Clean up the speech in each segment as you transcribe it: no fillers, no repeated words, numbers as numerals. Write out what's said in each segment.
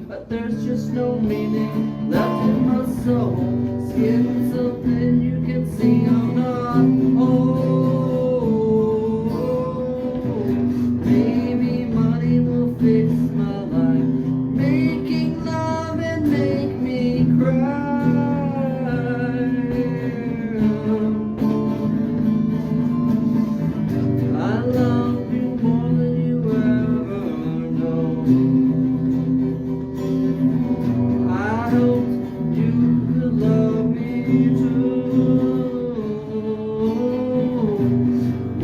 but there's just no meaning left in my soul. Skin so thin you can see I'm not old. Maybe money will fix my life, making love and make me cry. I love you more than you ever know. I hope you could love me too.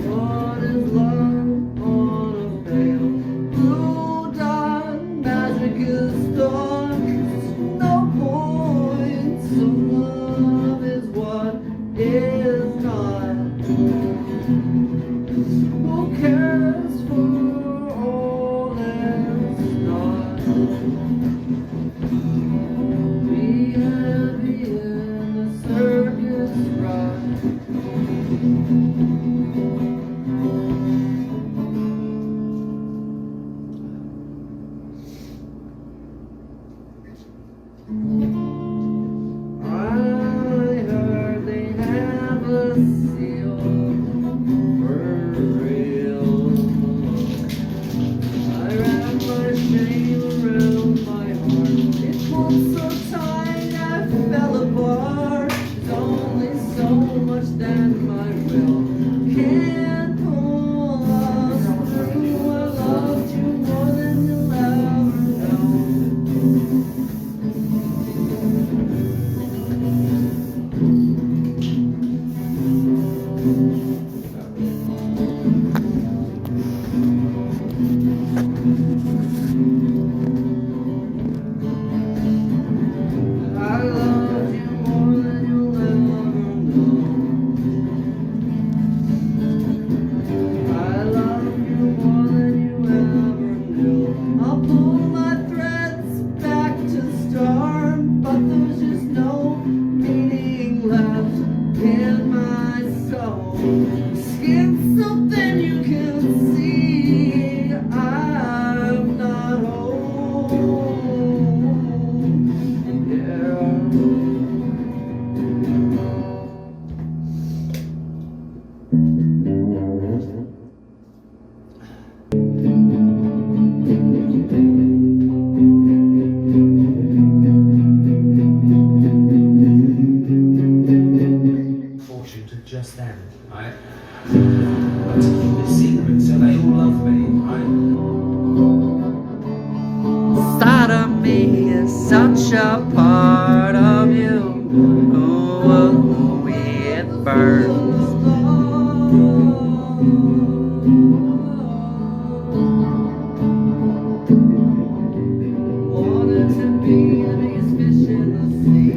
What is love on a pale blue dot? Magic is done. No point. So love is what is not. Who cares for all that's not? Be happy in the circus ride. I heard they have a seal for real. I wrap my shame around my heart. It pulled so tight I fell apart. There's only so much that my will can't pull us through. I loved you more than you'll ever know. I love you more than you'll ever know. I love you more than you ever knew. I'll pull my threads back to start, but there's just no meaning left in my soul. Skin so thin you can see I'm not whole. Yeah. Fortune to just them, right? But to keep it secret so they all love me, right? Side of me is such a part of you. Oh, it burns. Wanted to be the biggest fish in the sea.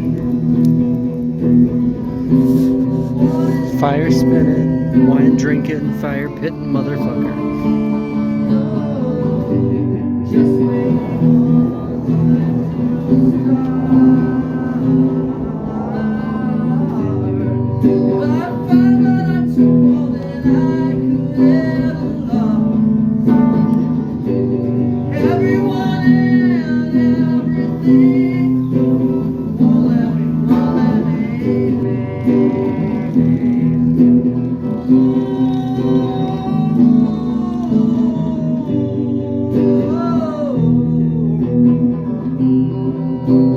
Fire spinning, wine drinking, fire pitting motherfucker. Just wait but I found that I'm too more than I could ever love. Everyone and everything won't let me. Oh.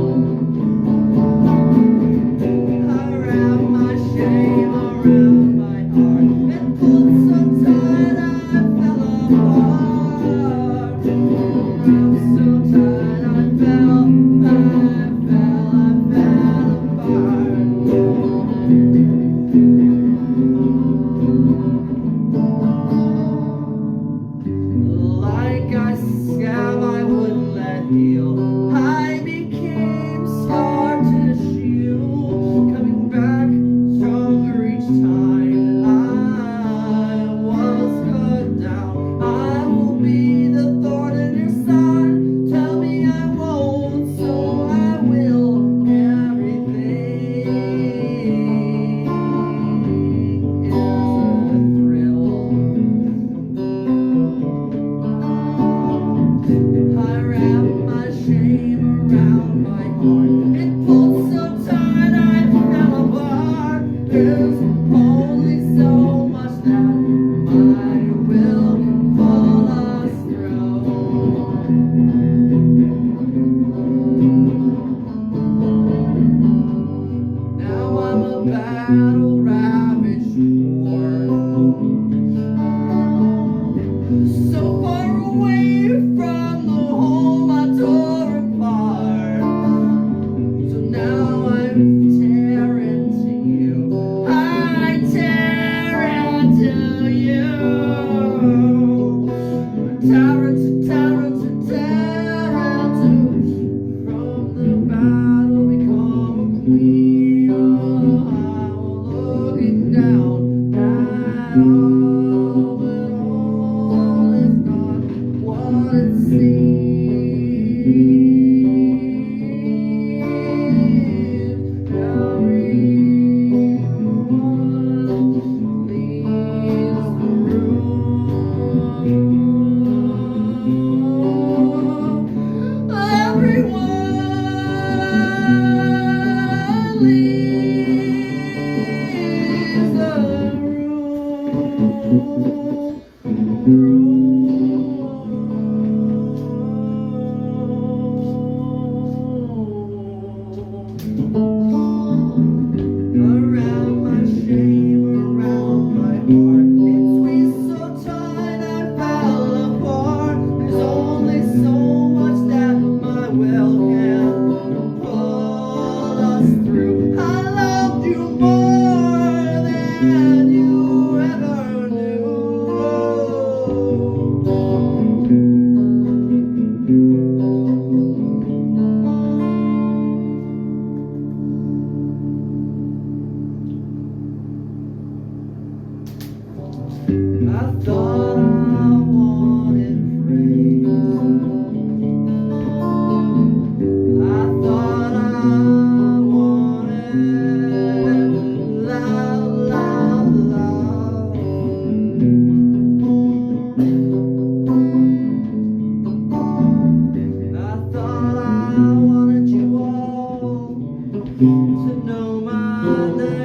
heart. It pulled so tight I fell apart. There's only so much that my will can pull us through. Now I'm a battle-ravaged so far away from the home I tore apart. So now I'm tearing to you. I tear into you. Tearing to from the battle become a queen. Oh, I'm looking down at all, but all is not what it seems. Everyone leaves the room. Everyone leaves the around my shame, around my heart. It squeezed so tight I fell apart. There's only so much that my will can pull us through. I loved you more than you ever knew. I thought I wanted praise. I thought I wanted love, love, love. I thought I wanted you all to know my name.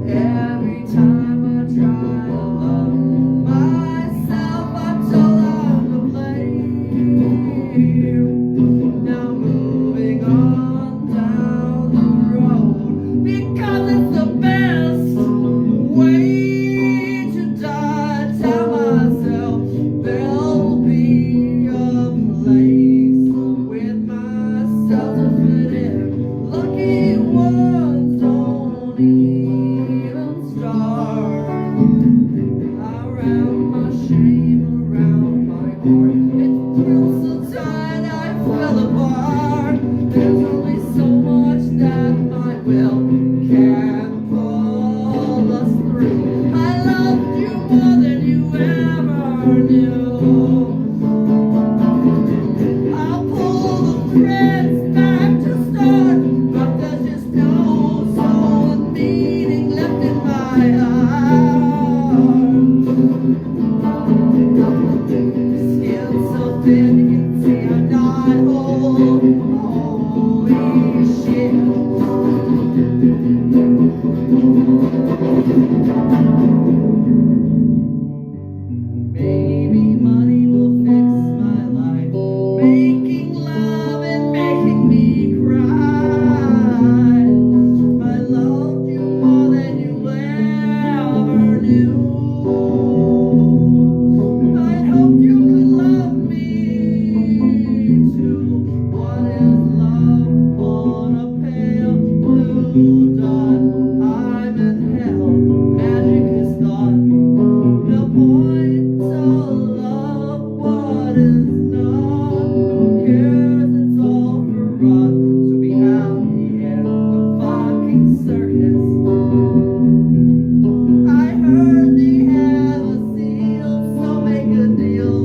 Every time I try to love myself, I'm told I'm to blame. Now moving on down the road, because it's the best way to die. Tell myself there'll be a place with myself to fit in. Lucky ones don't even start. Around my shame, around my heart. It thrills so tight I fell apart. There's only so much that my will can pull us through. I loved you more than you ever knew. I'll pull the threads back to start, but there's just no soul and meaning left in my heart. Skin so thin you can see I'm not whole. Holy shit. Maybe money will fix my life, making love and making me cry. I loved you more than you ever knew. I hoped you could love me too. What is love on a pale blue dot? I'm in hell, magic is thought. The point of love, what is not? Who cares? It's all for rot. So be happy in the fucking circus. I heard they have a seal, so make a deal.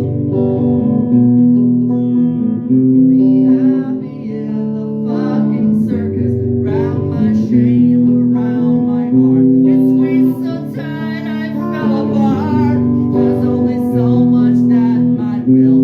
Be happy in the fucking circus. Round my shame, around my heart. It squeezed so tight I fell apart. There's only so much that my will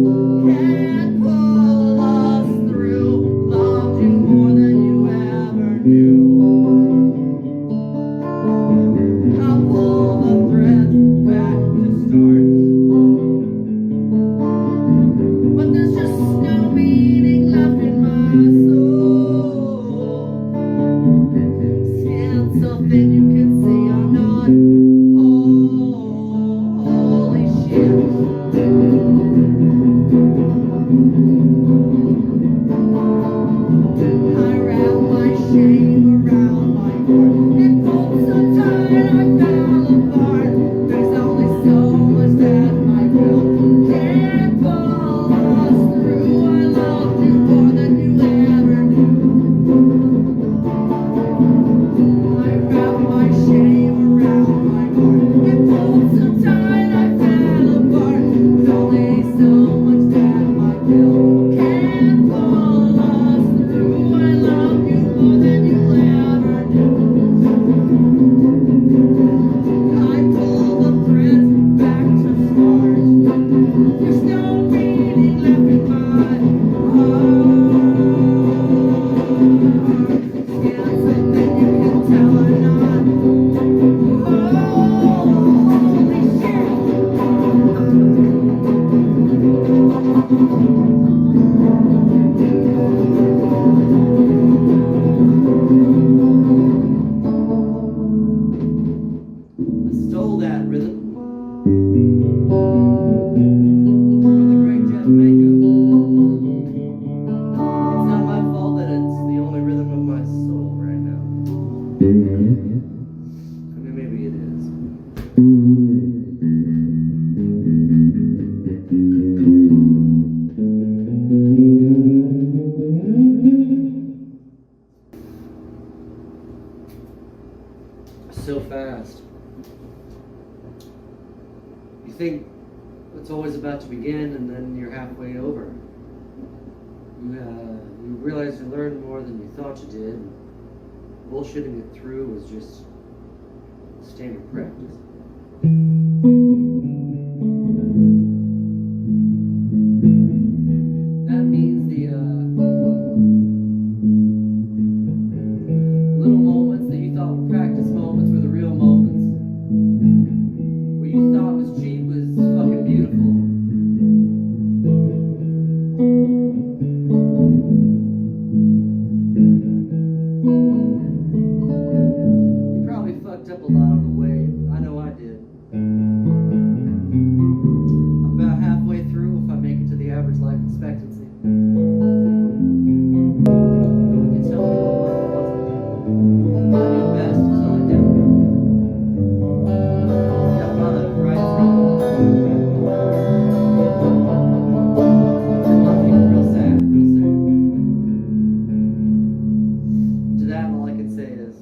I stole that rhythm from the great Jeff Makeup. It's not my fault that it's the only rhythm of my soul right now. I mean, maybe it is. So fast. You think it's always about to begin, and then you're halfway over. You realize you learned more than you thought you did. And bullshitting it through was just standard practice. That means the little moments that you thought were practice moments were the real moments. What you thought was cheap was fucking beautiful. You probably fucked up a lot on the way. I know I did. I'm about halfway through if I make it to the average life expectancy. But when you tell me what wasn't, I knew best until I didn't. Yeah, brother, right is wrong. A lot of people real sad, real sad. To that, all I can say is,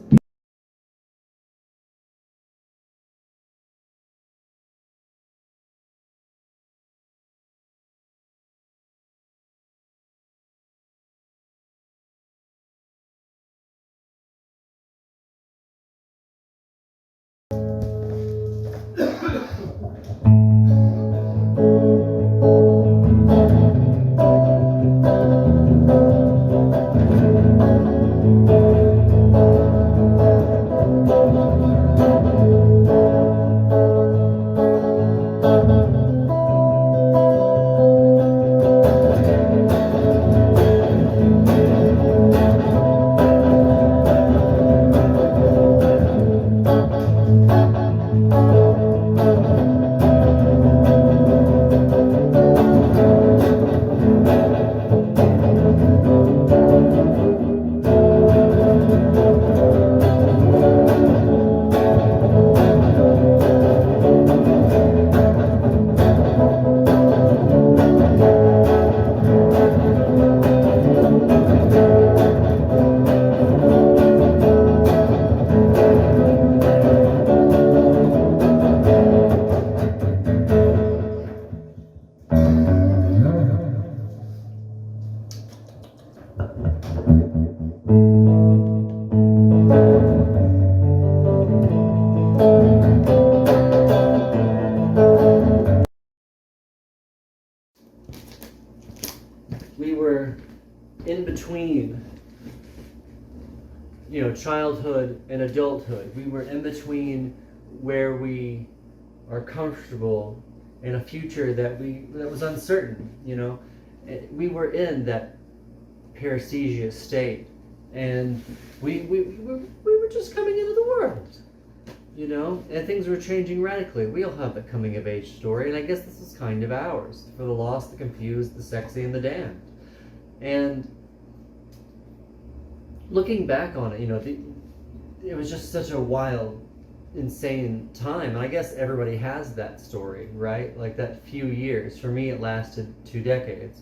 we were in between, childhood and adulthood. We were in between where we are comfortable in a future that was uncertain. We were in that paresthesia state, and we were just coming into the world. And things were changing radically. We all have a coming of age story, and I guess this is kind of ours, for the lost, the confused, the sexy, and the damned. And looking back on it, it was just such a wild, insane time. And I guess everybody has that story, right? Like that few years. For me, it lasted 2 decades.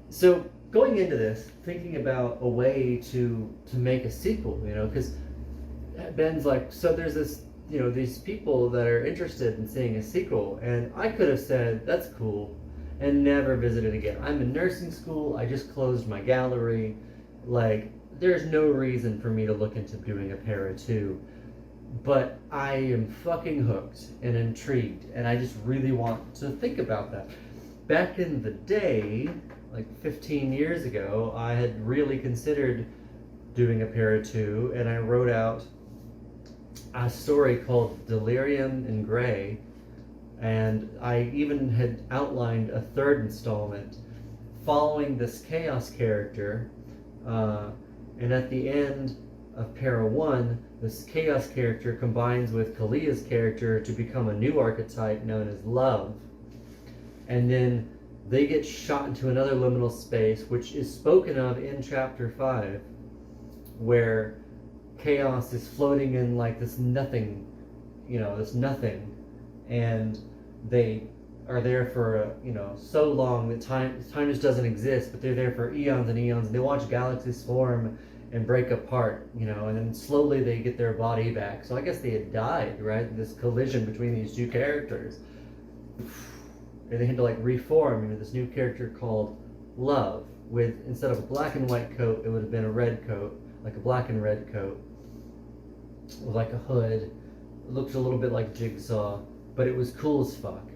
So going into this, thinking about a way to make a sequel, because Ben's like, so there's this, these people that are interested in seeing a sequel, and I could have said, that's cool, and never visited again. I'm in nursing school, I just closed my gallery, like, there's no reason for me to look into doing a para 2, but I am fucking hooked and intrigued, and I just really want to think about that. Back in the day, like 15 years ago, I had really considered doing a para 2, and I wrote out a story called Delirium in Gray, And I even had outlined a third installment following this Chaos character. And at the end of Para 1, this Chaos character combines with Kalia's character to become a new archetype known as Love. And then they get shot into another liminal space, which is spoken of in Chapter 5, where Chaos is floating in like this nothing, this nothing. And they are there for so long that time just doesn't exist, but they're there for eons and eons, and they watch galaxies form and break apart, and then slowly they get their body back. So I guess they had died, right? This collision between these two characters, and they had to like reform into this new character called Love, with instead of a black and white coat, it would have been a red coat, like a black and red coat with like a hood. It looked a little bit like Jigsaw, but it was cool as fuck.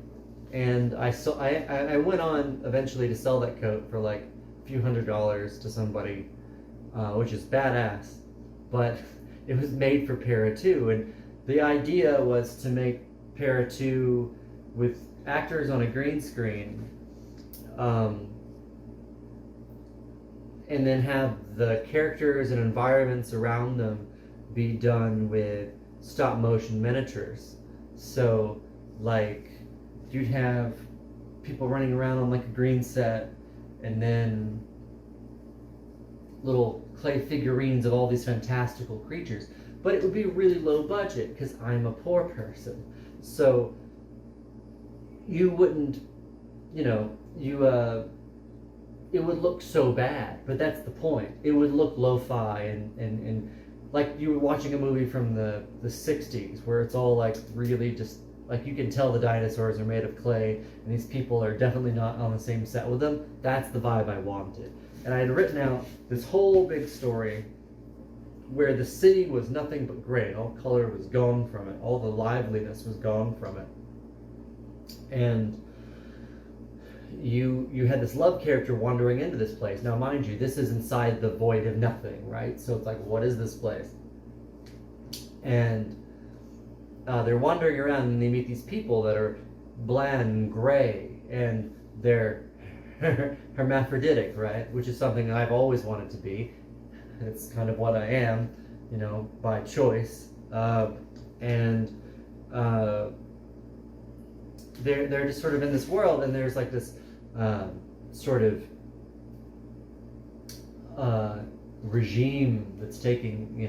And I went on eventually to sell that coat for like a few $100s to somebody, which is badass. But it was made for Para 2, and the idea was to make Para 2 with actors on a green screen, and then have the characters and environments around them be done with stop motion miniatures. So like you'd have people running around on like a green set, and then little clay figurines of all these fantastical creatures. But it would be really low budget because I'm a poor person. So you wouldn't, it would look so bad, but that's the point. It would look lo-fi and like you were watching a movie from the 60s where it's all like really just, like you can tell the dinosaurs are made of clay and these people are definitely not on the same set with them. That's the vibe I wanted. And I had written out this whole big story where the city was nothing but gray. All color was gone from it. All the liveliness was gone from it. And you had this Love character wandering into this place. Now, mind you, this is inside the void of nothing, right? So it's like, what is this place? And they're wandering around and they meet these people that are bland and gray, and they're hermaphroditic, right? Which is something I've always wanted to be. It's kind of what I am, by choice. They're just sort of in this world, and there's like this sort of regime that's taking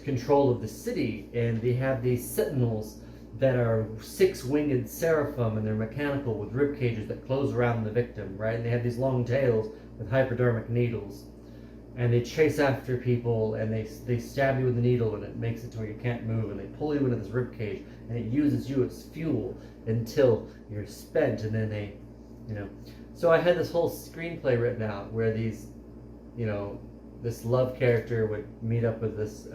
control of the city, and they have these sentinels that are six-winged seraphim, and they're mechanical with rib cages that close around the victim, right? And they have these long tails with hypodermic needles, and they chase after people, and they stab you with the needle, and it makes it to where you can't move, and they pull you into this rib cage, and it uses you as fuel until you're spent, and then they, So I had this whole screenplay written out where these, this Love character would meet up with this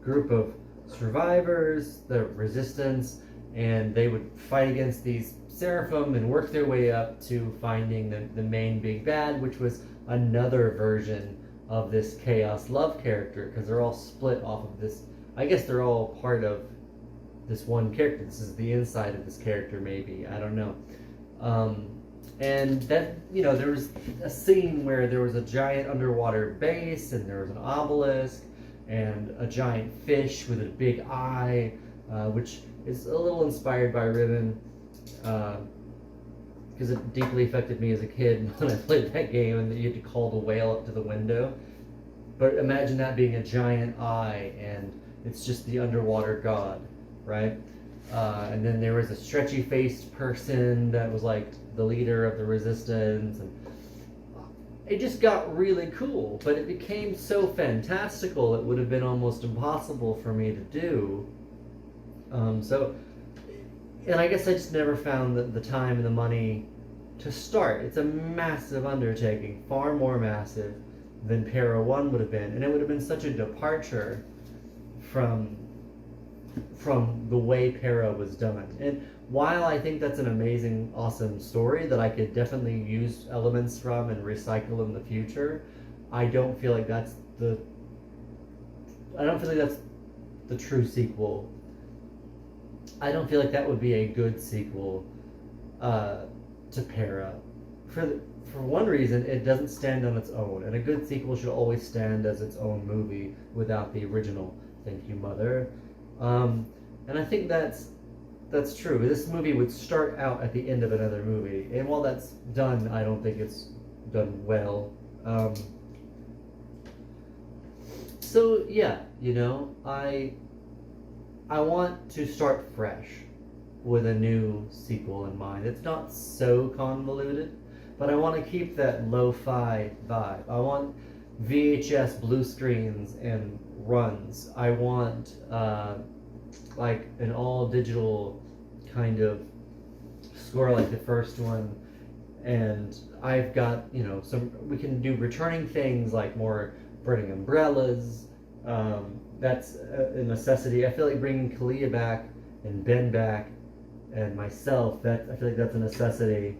group of survivors, the resistance, and they would fight against these seraphim and work their way up to finding the main big bad, which was another version of this Chaos Love character, because they're all split off of this. I guess they're all part of this one character. This is the inside of this character, maybe. I don't know. And that, there was a scene where there was a giant underwater base, and there was an obelisk, and a giant fish with a big eye, which is a little inspired by Ribbon, because it deeply affected me as a kid when I played that game, and you had to call the whale up to the window. But imagine that being a giant eye, and it's just the underwater god, right? And then there was a stretchy-faced person that was like the leader of the resistance, and it just got really cool. But it became so fantastical, it would have been almost impossible for me to do. And I guess I just never found the time and the money to start. It's a massive undertaking, far more massive than Para 1 would have been, and it would have been such a departure from the way Para was done. And while I think that's an amazing, awesome story that I could definitely use elements from and recycle in the future, I don't feel like that's the true sequel. I don't feel like that would be a good sequel to Para. For one reason, it doesn't stand on its own, and a good sequel should always stand as its own movie without the original. Thank you, Mother. And I think that's true. This movie would start out at the end of another movie, and while that's done, I don't think it's done well. So yeah, I want to start fresh with a new sequel in mind. It's not so convoluted, but I want to keep that lo-fi vibe. I want VHS blue screens and runs. I want like an all digital kind of score like the first one. And I've got, we can do returning things like more burning umbrellas. That's a necessity. I feel like bringing Kalia back and Ben back and myself, I feel like that's a necessity.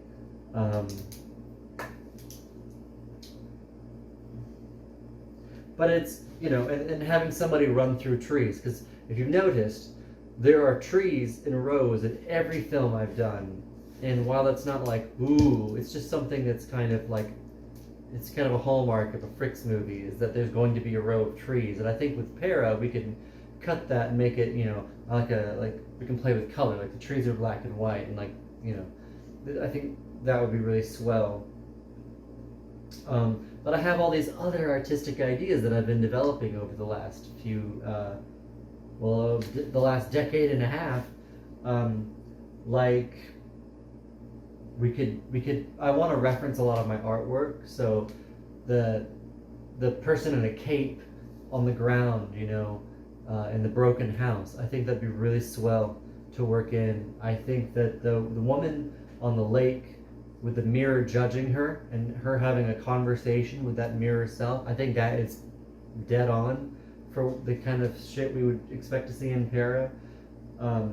But it's, and having somebody run through trees, because if you've noticed, there are trees in rows in every film I've done. And while that's not like, ooh, it's just something that's kind of like, it's kind of a hallmark of a Fricks movie, is that there's going to be a row of trees. And I think with Para, we can cut that and make it, like we can play with color, like the trees are black and white, and I think that would be really swell. But I have all these other artistic ideas that I've been developing over the last the last decade and a half. Like we could. I want to reference a lot of my artwork. So the person in a cape on the ground, in the broken house. I think that'd be really swell to work in. I think that the woman on the lake with the mirror judging her and her having a conversation with that mirror self, I think that is dead on for the kind of shit we would expect to see in Para.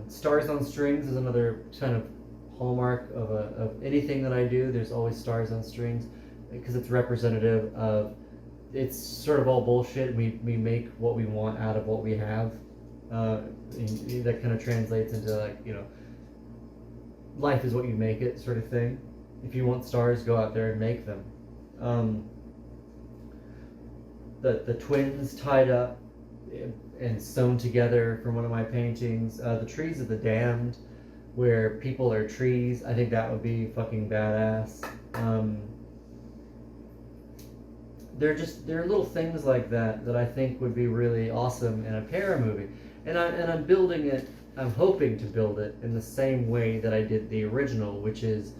Stars on strings is another kind of hallmark of anything that I do. There's always stars on strings because it's representative of, it's sort of all bullshit. We make what we want out of what we have. That kind of translates into life is what you make it sort of thing. If you want stars, go out there and make them. The twins tied up and sewn together from one of my paintings. The trees of the damned, where people are trees. I think that would be fucking badass. There are little things like that I think would be really awesome in a Para movie. And I'm building it. I'm hoping to build it in the same way that I did the original, which is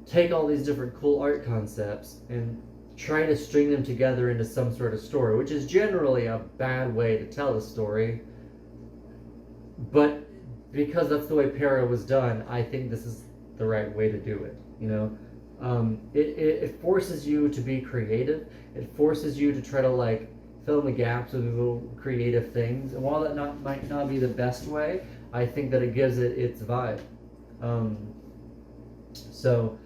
take all these different cool art concepts and try to string them together into some sort of story, which is generally a bad way to tell a story. But because that's the way Para was done, I think this is the right way to do it. It forces you to be creative. It forces you to try to fill in the gaps with little creative things. And while that might not be the best way, I think that it gives it its vibe. So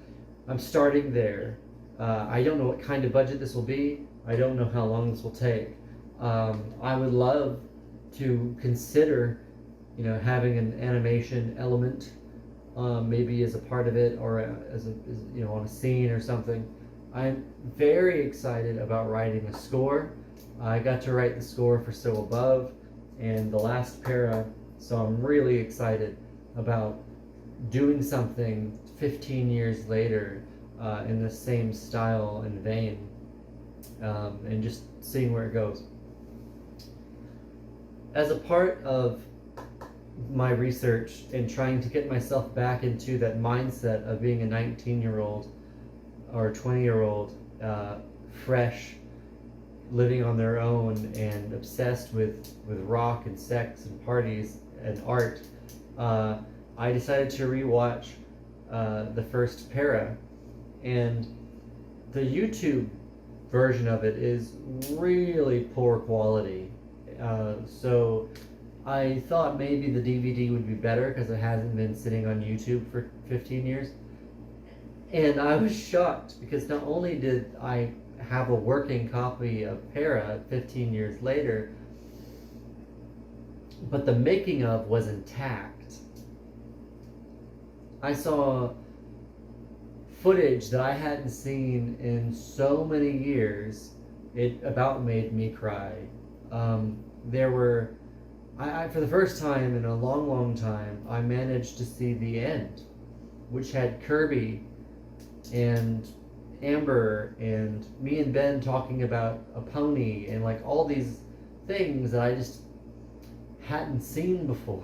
I'm starting there. I don't know what kind of budget this will be. I don't know how long this will take. I would love to consider, having an animation element, maybe as a part of it, or as on a scene or something. I'm very excited about writing a score. I got to write the score for So Above and the last Para, so I'm really excited about doing something 15 years later in the same style and vein, and just seeing where it goes. As a part of my research and trying to get myself back into that mindset of being a 19-year-old or 20-year-old, fresh, living on their own and obsessed with rock and sex and parties and art, I decided to rewatch the first Para, and the YouTube version of it is really poor quality. So I thought maybe the DVD would be better because it hasn't been sitting on YouTube for 15 years. And I was shocked because not only did I have a working copy of Para 15 years later, but the making of was intact. I saw footage that I hadn't seen in so many years. It about made me cry. There were, for the first time in a long, long time, I managed to see the end, which had Kirby and Ember and me and Ben talking about a pony and like all these things that I just hadn't seen before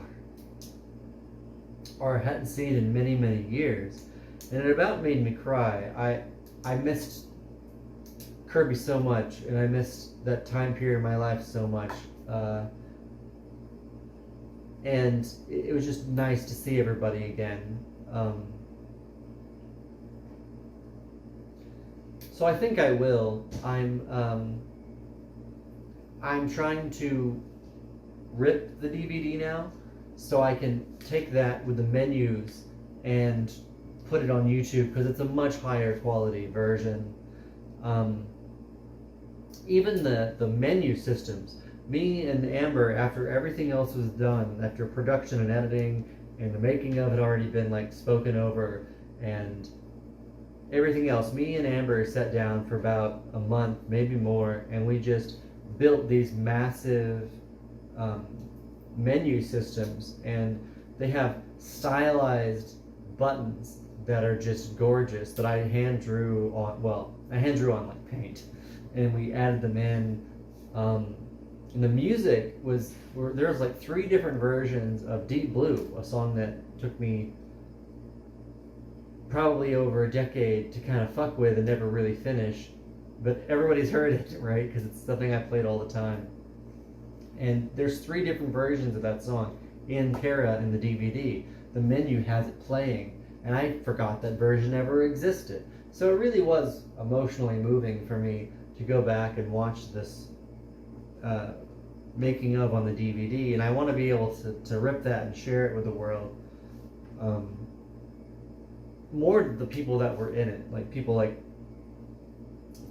or hadn't seen in many, many years. And it about made me cry. I missed Kirby so much, and I missed that time period in my life so much. And it was just nice to see everybody again. So I think I will. I'm trying to rip the DVD now, so I can take that with the menus and put it on YouTube because it's a much higher quality version. Even the menu systems. Me and Amber, after everything else was done, after production and editing and the making of had already been like spoken over and everything else, me and Amber sat down for about a month, maybe more, and we just built these massive menu systems, and they have stylized buttons that are just gorgeous that I hand drew on like paint, and we added them in. And the music there was like 3 different versions of Deep Blue, a song that took me probably over a decade to kind of fuck with and never really finish, but everybody's heard it, right? Because it's something I played all the time. And there's 3 different versions of that song in Para in the DVD. The menu has it playing, and I forgot that version ever existed. So it really was emotionally moving for me to go back and watch this making of on the DVD, and I want to be able to rip that and share it with the world. More the people that were in it, like people like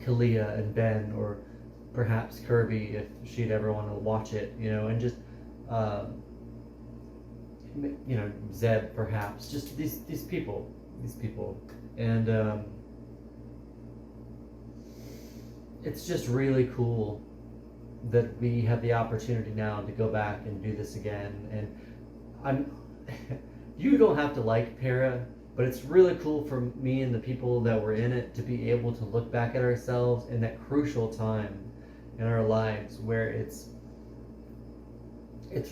Kalia and Ben, or perhaps Kirby if she'd ever want to watch it, and just Zeb perhaps, just these people, and it's just really cool that we have the opportunity now to go back and do this again. And you don't have to like Para, but it's really cool for me and the people that were in it to be able to look back at ourselves in that crucial time in our lives where it's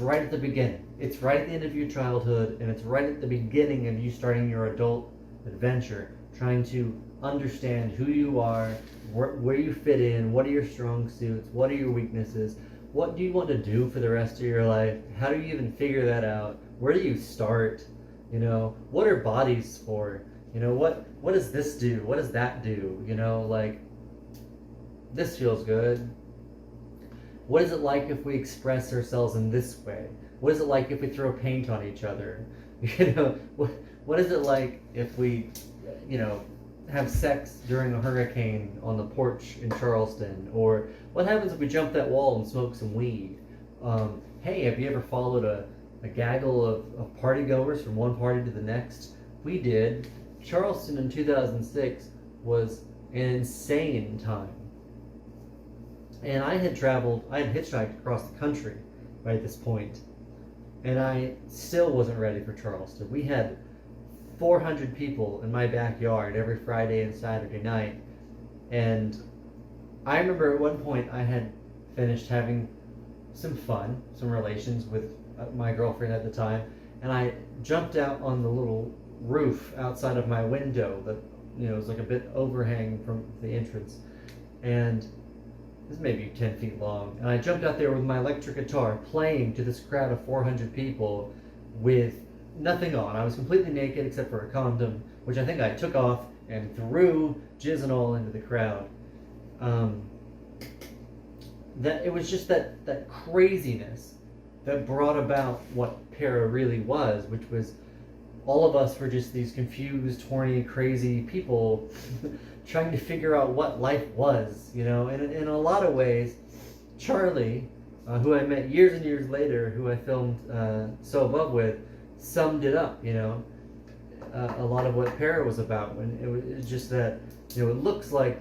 right at the beginning. It's right at the end of your childhood, and it's right at the beginning of you starting your adult adventure, trying to understand who you are, where you fit in, what are your strong suits, what are your weaknesses, what do you want to do for the rest of your life, how do you even figure that out, where do you start, what are bodies for, what does this do, what does that do, like, this feels good. What is it like if we express ourselves in this way? What is it like if we throw paint on each other? What is it like if we, have sex during a hurricane on the porch in Charleston? Or what happens if we jump that wall and smoke some weed? Hey, have you ever followed a gaggle of partygoers from one party to the next? We did. Charleston in 2006 was an insane time. And I had hitchhiked across the country by this point, and I still wasn't ready for Charleston. We had 400 people in my backyard every Friday and Saturday night, and I remember at one point I had finished having some fun, some relations with my girlfriend at the time, and I jumped out on the little roof outside of my window that was like a bit overhang from the entrance, and this may be 10 feet long, and I jumped out there with my electric guitar playing to this crowd of 400 people with nothing on. I was completely naked except for a condom, which I think I took off and threw jizz and all into the crowd. That it was just that craziness that brought about what Para really was, which was all of us were just these confused, horny, crazy people trying to figure out what life was, and in a lot of ways, Charlie, who I met years and years later, who I filmed So Above with, summed it up, a lot of what Para was about. When it was just that, you know, it looks like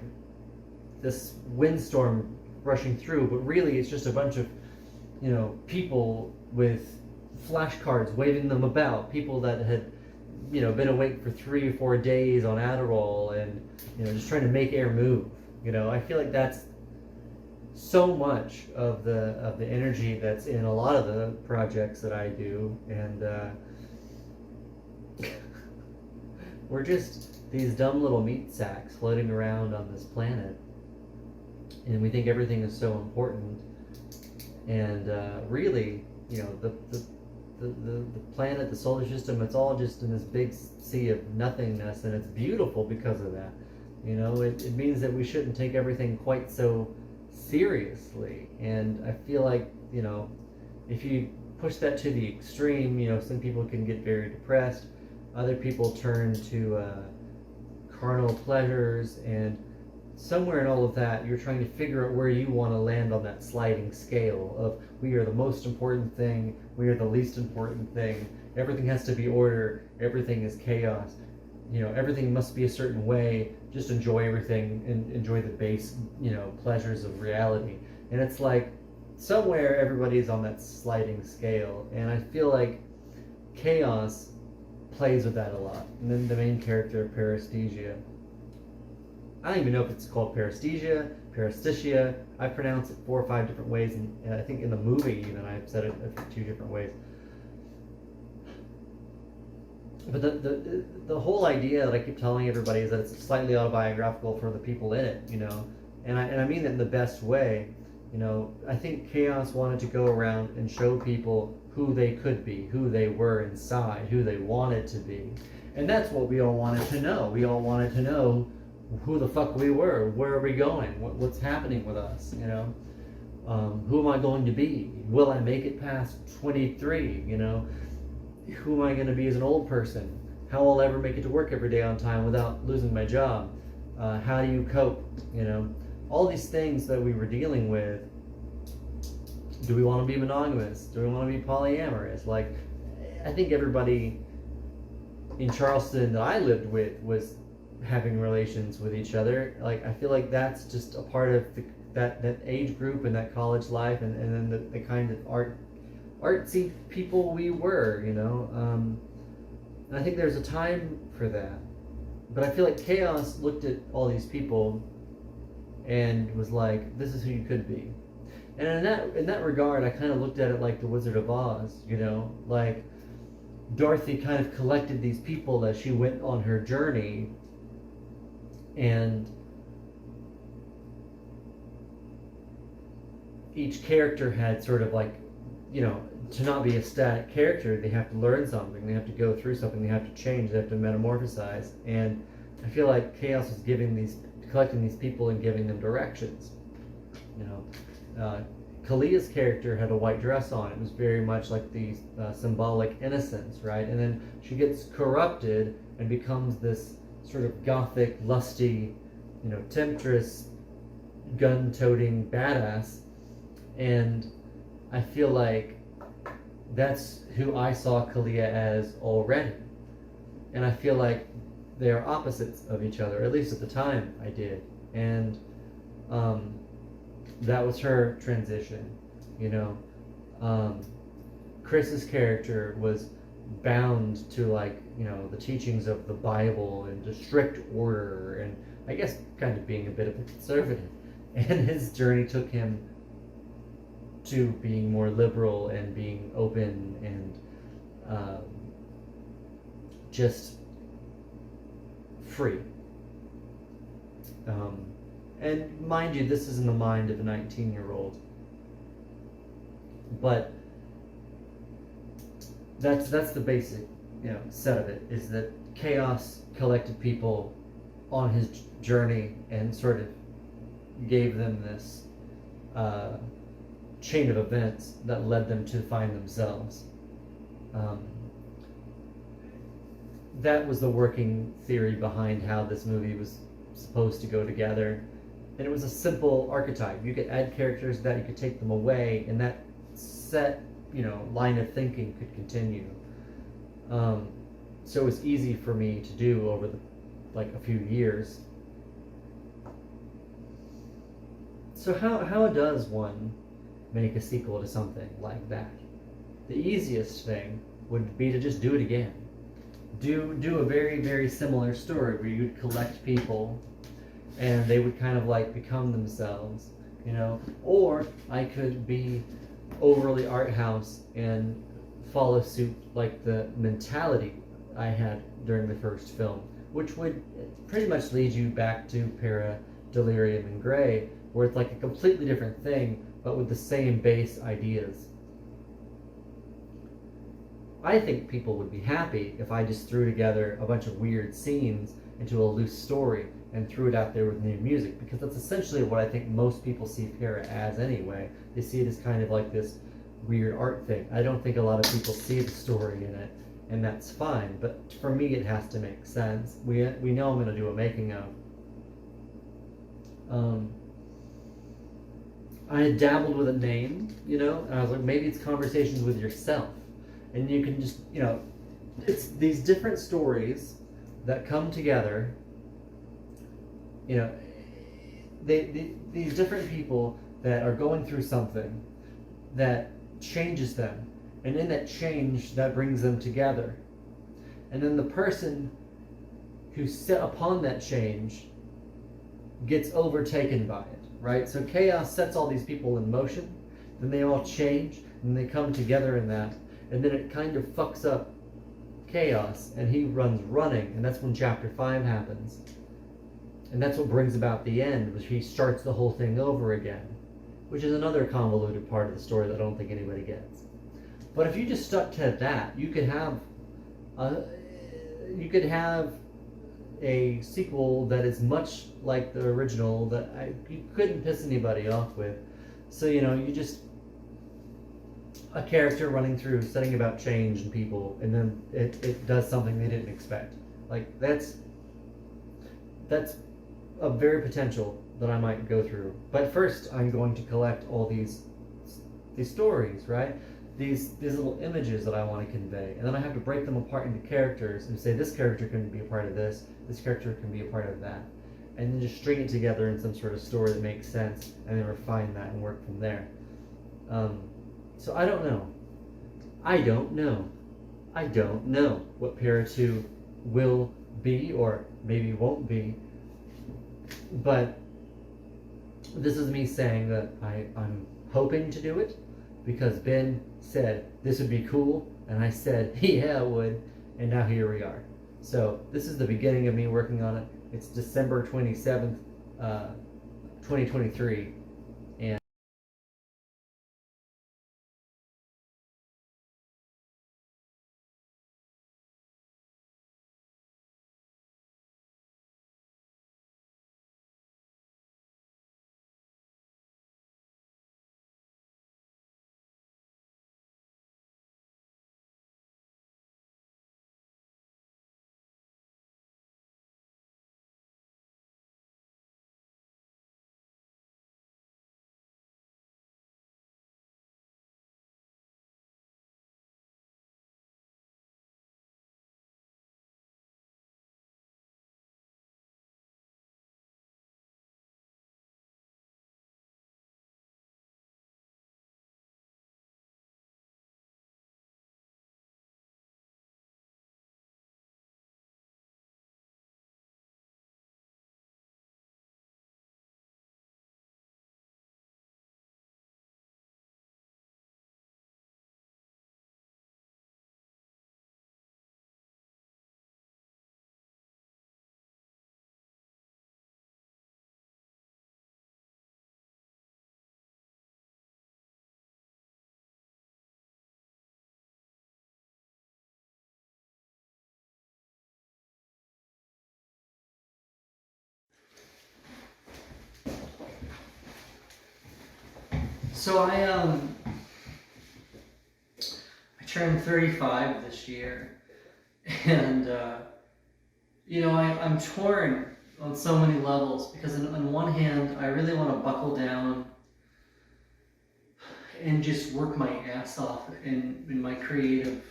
this windstorm rushing through, but really it's just a bunch of, you know, people with flashcards waving them about, people that had, you know, been awake for 3 or 4 days on Adderall and, you know, just trying to make air move. You know, I feel like that's so much of the energy that's in a lot of the projects that I do, and we're just these dumb little meat sacks floating around on this planet, and we think everything is so important, and really, you know, the planet, the solar system, it's all just in this big sea of nothingness, and it's beautiful because of that. You know, it means that we shouldn't take everything quite so seriously, and I feel like, you know, if you push that to the extreme, you know, some people can get very depressed, other people turn to carnal pleasures, and somewhere in all of that you're trying to figure out where you want to land on that sliding scale of, we are the most important thing, we are the least important thing, everything has to be order, everything is chaos, you know, everything must be a certain way, just enjoy everything and enjoy the base, you know, pleasures of reality. And it's like somewhere everybody's on that sliding scale, and I feel like chaos plays with that a lot. And then the main character, paresthesia, I don't even know if it's called paresthesia, paresthesia. I pronounce it 4 or 5 different ways, and I think in the movie even I've said it 2 different ways. But the whole idea that I keep telling everybody is that it's slightly autobiographical for the people in it, you know, and I mean that in the best way. You know, I think Chaos wanted to go around and show people who they could be, who they were inside, who they wanted to be, and that's what we all wanted to know. We all wanted to know who the fuck we were, where are we going, what's happening with us, you know, who am I going to be? Will I make it past 23? You know, who am I going to be as an old person? How will I ever make it to work every day on time without losing my job? How do you cope? You know, all these things that we were dealing with. Do we want to be monogamous? Do we want to be polyamorous? Like, I think everybody in Charleston that I lived with was having relations with each other. Like, I feel like that's just a part of that age group and that college life, and then the kind of artsy people we were, you know. And I think there's a time for that. But I feel like Chaos looked at all these people and was like, this is who you could be. And in that regard, I kind of looked at it like the Wizard of Oz, you know, like Dorothy kind of collected these people as she went on her journey, and each character had sort of like, you know, to not be a static character, they have to learn something, they have to go through something, they have to change, they have to metamorphosize. And I feel like Chaos was collecting these people and giving them directions. You know, Kalia's character had a white dress on. It was very much like the symbolic innocence, right? And then she gets corrupted and becomes this sort of gothic, lusty, you know, temptress, gun-toting badass. And I feel like that's who I saw Kalia as already. And I feel like they are opposites of each other, at least at the time I did. And that was her transition, you know. Chris's character was bound to, like, you know, the teachings of the Bible and the strict order, and I guess kind of being a bit of a conservative. And his journey took him to being more liberal and being open and just free. And mind you, this is in the mind of a 19-year-old. But that's the basic, you know, set of it, is that Chaos collected people on his journey and sort of gave them this chain of events that led them to find themselves. That was the working theory behind how this movie was supposed to go together. And it was a simple archetype. You could add characters that, you could take them away, and that set, you know, line of thinking could continue. So it was easy for me to do over a few years. So how does one make a sequel to something like that? The easiest thing would be to just do it again. Do a very, very similar story where you'd collect people and they would kind of like become themselves, you know? Or I could be overly art house and follow suit like the mentality I had during the first film, which would pretty much lead you back to Para, Delirium, and Gray, where it's like a completely different thing, but with the same base ideas. I think people would be happy if I just threw together a bunch of weird scenes into a loose story and threw it out there with new music, because that's essentially what I think most people see Para as anyway. They see it as kind of like this weird art thing. I don't think a lot of people see the story in it, and that's fine, but for me it has to make sense. We know I'm going to do a making of. I had dabbled with a name, you know, and I was like, maybe it's Conversations with Yourself. And you can just, you know, it's these different stories that come together, you know, these different people that are going through something that changes them. And in that change, that brings them together. And then the person who's set upon that change gets overtaken by it, right? So chaos sets all these people in motion, then they all change, and they come together in that, and then it kind of fucks up chaos, and he runs running, and that's when chapter 5 happens. And that's what brings about the end, which he starts the whole thing over again, which is another convoluted part of the story that I don't think anybody gets. But if you just stuck to that, you could have a sequel that is much like the original that you couldn't piss anybody off with. So, you know, you just a character running through, setting about change in people, and then it does something they didn't expect. Like, that's a very potential that I might go through. But first, I'm going to collect all these stories, right? These little images that I want to convey, and then I have to break them apart into characters and say this character can be a part of this character can be a part of that, and then just string it together in some sort of story that makes sense, and then refine that and work from there. So I don't know what Para 2 will be, or maybe won't be, but this is me saying that I'm hoping to do it, because Ben said this would be cool, and I said, yeah, it would, and now here we are. So this is the beginning of me working on it. It's December 27th, 2023, and so I turned 35 this year, and you know, I'm torn on so many levels, because on one hand I really want to buckle down and just work my ass off in my creative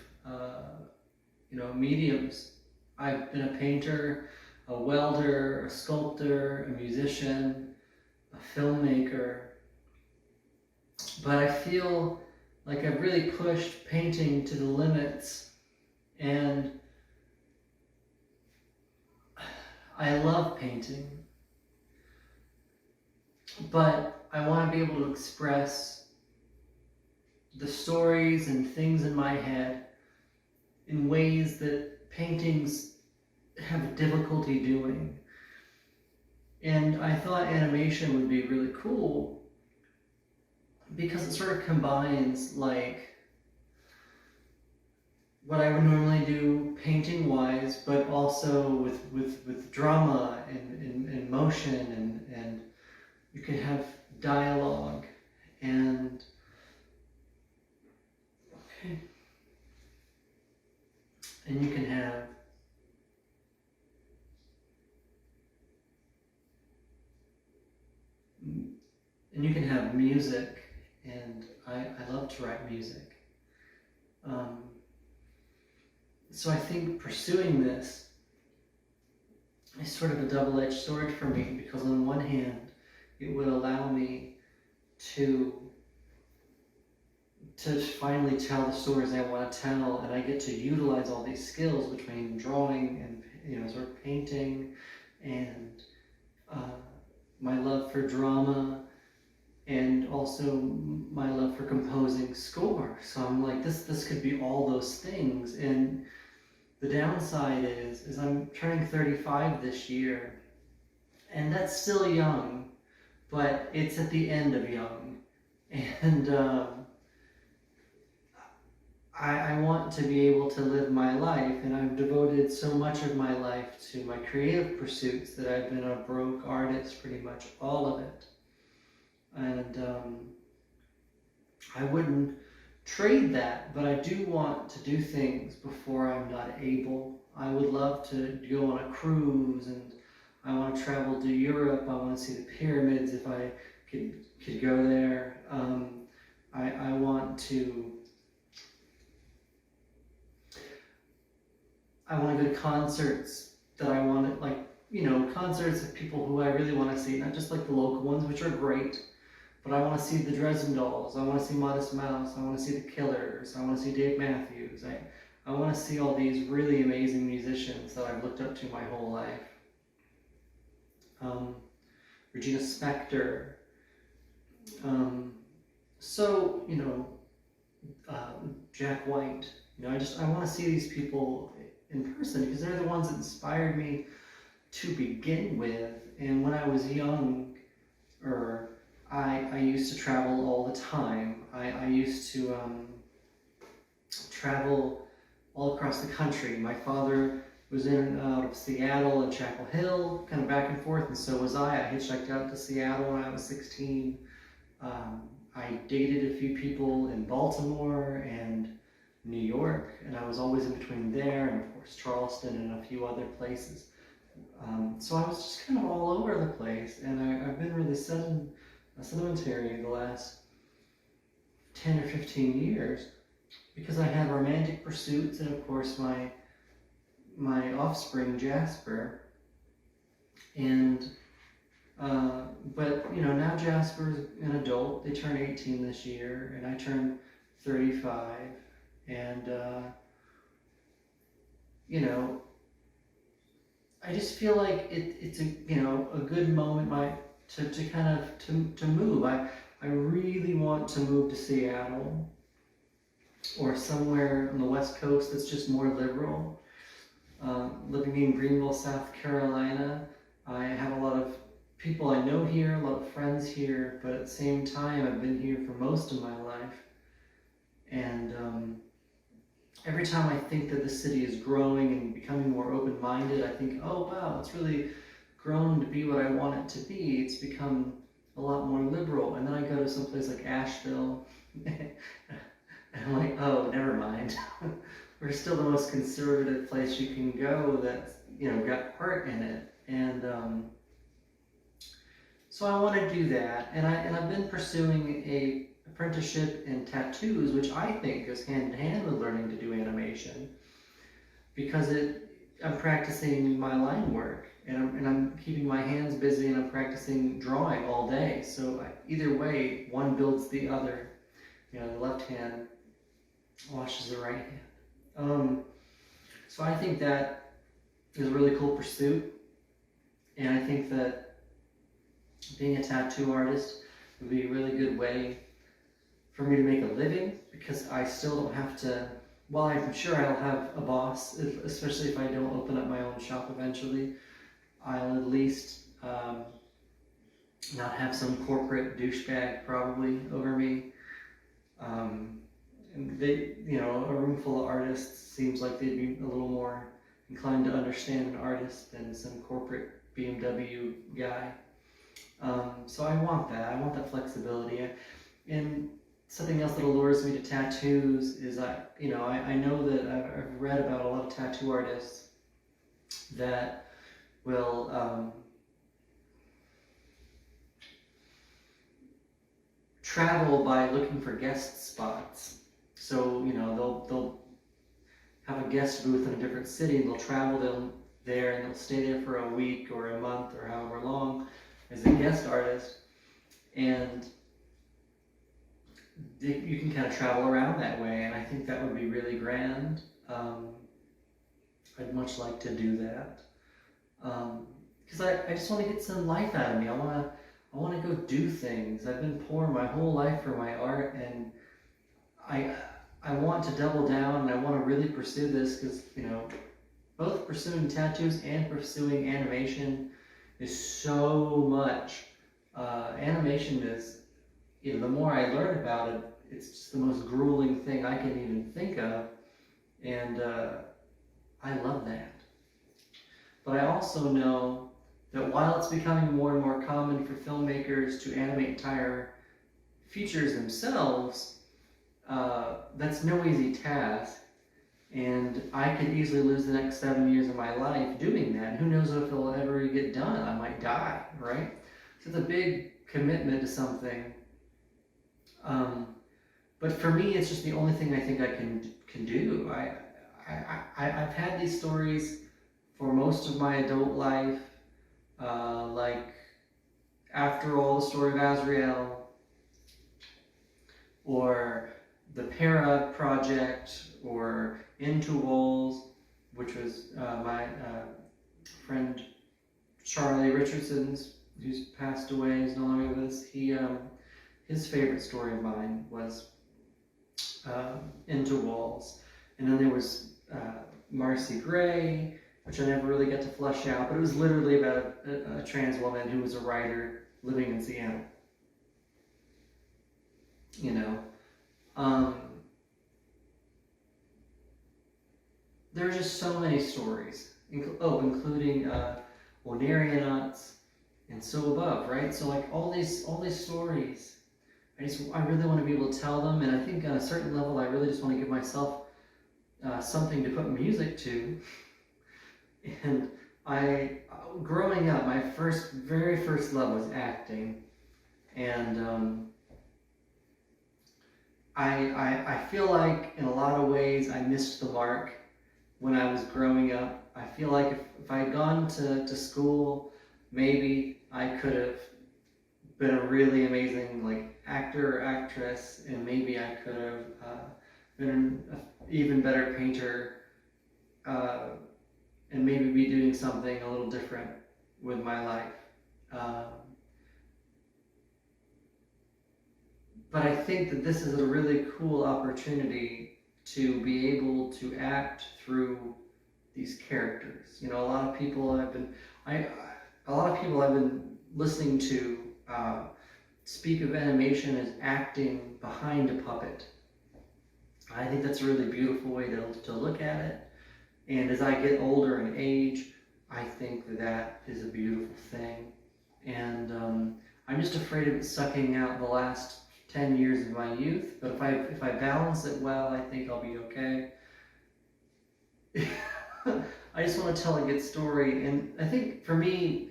mediums. I've been a painter, a welder, a sculptor, a musician, a filmmaker, but I feel like I've really pushed painting to the limits, and I love painting, but I want to be able to express the stories and things in my head in ways that paintings have difficulty doing. And I thought animation would be really cool because it sort of combines like what I would normally do painting wise, but also with drama and motion, and you can have dialogue and and you can have music, and I love to write music. So I think pursuing this is sort of a double-edged sword for me, because on one hand, it would allow me to finally tell the stories I want to tell, and I get to utilize all these skills between drawing and sort of painting, and my love for drama, and also my love for composing score. So I'm like, this could be all those things. And the downside is I'm turning 35 this year, and that's still young, but it's at the end of young. And I want to be able to live my life, and I've devoted so much of my life to my creative pursuits that I've been a broke artist pretty much all of it. And I wouldn't trade that, but I do want to do things before I'm not able. I would love to go on a cruise, and I want to travel to Europe. I want to see the pyramids if I could go there. I want to go to concerts that I want to, like, concerts of people who I really want to see, not just like the local ones, which are great, but I want to see the Dresden Dolls, I want to see Modest Mouse, I want to see the Killers, I want to see Dave Matthews, I want to see all these really amazing musicians that I've looked up to my whole life. Regina Spektor. Jack White. I want to see these people in person, because they're the ones that inspired me to begin with. And when I was young, I used to travel all the time. I used to travel all across the country. My father was in and out of Seattle and Chapel Hill, kind of back and forth, and so was I. I hitchhiked out to Seattle when I was 16. I dated a few people in Baltimore and New York, and I was always in between there and of course Charleston and a few other places. So I was just kind of all over the place, and I've been really sedimentary the last 10 or 15 years, because I had romantic pursuits, and of course my offspring Jasper, and but now Jasper's an adult. They turn 18 this year, and I turn 35, and I just feel like it's a good moment to move. I really want to move to Seattle or somewhere on the West Coast that's just more liberal. Living in Greenville, South Carolina, I have a lot of people I know here, a lot of friends here, but at the same time, I've been here for most of my life. And every time I think that the city is growing and becoming more open-minded, I think, oh wow, it's really grown to be what I want it to be. It's become a lot more liberal. And then I go to some place like Asheville, and I'm like, oh, never mind. We're still the most conservative place you can go that's got art in it. And so I want to do that, and I've been pursuing a apprenticeship in tattoos, which I think goes hand in hand with learning to do animation. because I'm practicing my line work, and I'm keeping my hands busy, and I'm practicing drawing all day. So either way, one builds the other. You know, the left hand washes the right hand. So I think that is a really cool pursuit, and I think that being a tattoo artist would be a really good way for me to make a living, because I still don't have to, well, I'm sure I'll have a boss, especially if I don't open up my own shop eventually. I'll at least not have some corporate douchebag probably over me. And they, you know, a room full of artists seems like they'd be a little more inclined to understand an artist than some corporate BMW guy. So I want that. I want that flexibility. And something else that allures me to tattoos is I know that I've read about a lot of tattoo artists that will travel by looking for guest spots. So, you know, they'll have a guest booth in a different city, and they'll travel there, and they'll stay there for a week or a month or however long as a guest artist, and you can kind of travel around that way, and I think that would be really grand. I'd much like to do that, because I just want to get some life out of me. I want to go do things. I've been poor my whole life for my art, and I want to double down, and I want to really pursue this, because, you know, both pursuing tattoos and pursuing animation is so much. Animation is, you know, the more I learn about it, it's just the most grueling thing I can even think of, and I love that. But I also know that while it's becoming more and more common for filmmakers to animate entire features themselves, that's no easy task, and I could easily lose the next 7 years of my life doing that. Who knows if it'll ever get done? I might die, right? So it's a big commitment to something. But for me, it's just the only thing I think I can do. I've had these stories for most of my adult life, like After All, the Story of Azrael, or the Para project, or Into Walls, which was my friend Charlie Richardson's, who's passed away, is no longer with us. His favorite story of mine was Into Walls. And then there was Marcy Gray, which I never really got to flesh out, but it was literally about a trans woman who was a writer living in Seattle. You know, there are just so many stories, including Onarianauts and So Above, right? So like all these stories, I really want to be able to tell them, and I think on a certain level, I really just want to give myself something to put music to. And growing up, my very first love was acting, and I feel like in a lot of ways I missed the mark when I was growing up. I feel like if I had gone to school, maybe I could have been a really amazing like actor or actress, and maybe I could have been an even better painter, and maybe be doing something a little different with my life. But I think that this is a really cool opportunity to be able to act through these characters. You know, a lot of people I've been listening to speak of animation as acting behind a puppet. I think that's a really beautiful way to look at it. And as I get older in age, I think that is a beautiful thing. And I'm just afraid of it sucking out the last 10 years of my youth. But if I balance it well, I think I'll be okay. I just want to tell a good story. And I think for me,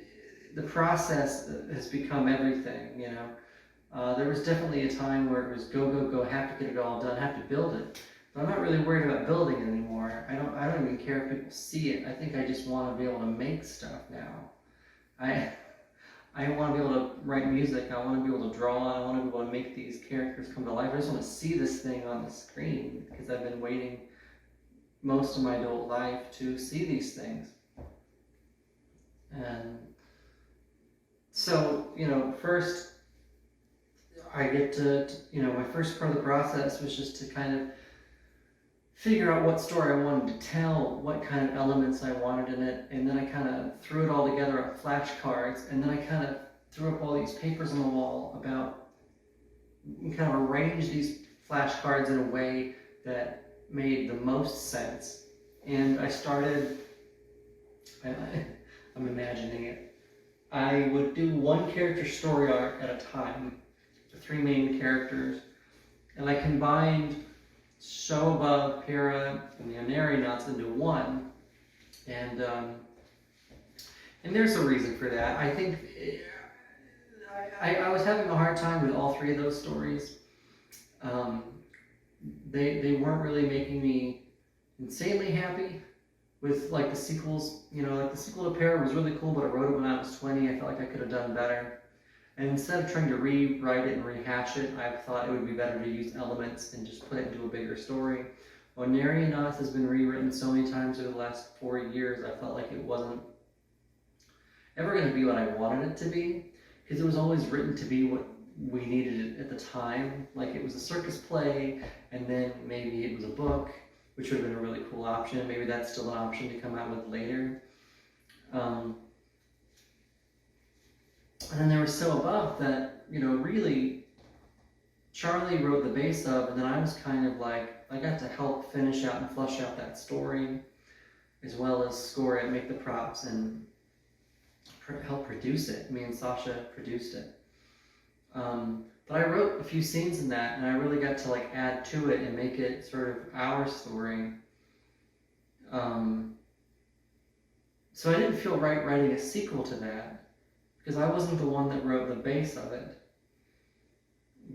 the process has become everything, you know. There was definitely a time where it was go, go, go, have to get it all done, have to build it. But I'm not really worried about building it anymore. I don't even care if people see it. I think I just want to be able to make stuff now. I want to be able to write music. I want to be able to draw. I want to be able to make these characters come to life. I just want to see this thing on the screen because I've been waiting most of my adult life to see these things. And so, first I get to, my first part of the process was just to kind of figure out what story I wanted to tell, what kind of elements I wanted in it, and then I kind of threw it all together on flashcards, and then I kind of threw up all these papers on the wall about, kind of arranged these flashcards in a way that made the most sense. And I started, I'm imagining it, I would do one character story arc at a time, the 3 main characters, and I combined Show Above, Para, and the Onarionauts into one. And there's a reason for that. I think I was having a hard time with all 3 of those stories. They weren't really making me insanely happy with like the sequels. Like the sequel to Para was really cool, but I wrote it when I was 20. I felt like I could have done better. And instead of trying to rewrite it and rehash it, I thought it would be better to use elements and just put it into a bigger story. Onarionauts has been rewritten so many times over the last 4 years, I felt like it wasn't ever going to be what I wanted it to be, because it was always written to be what we needed it at the time. Like it was a circus play, and then maybe it was a book, which would have been a really cool option. Maybe that's still an option to come out with later. And then there was So Above that, really, Charlie wrote the base of, and then I was kind of like, I got to help finish out and flush out that story, as well as score it, make the props, and help produce it. Me and Sasha produced it. But I wrote a few scenes in that, and I really got to like add to it and make it sort of our story. So I didn't feel right writing a sequel to that, because I wasn't the one that wrote the base of it.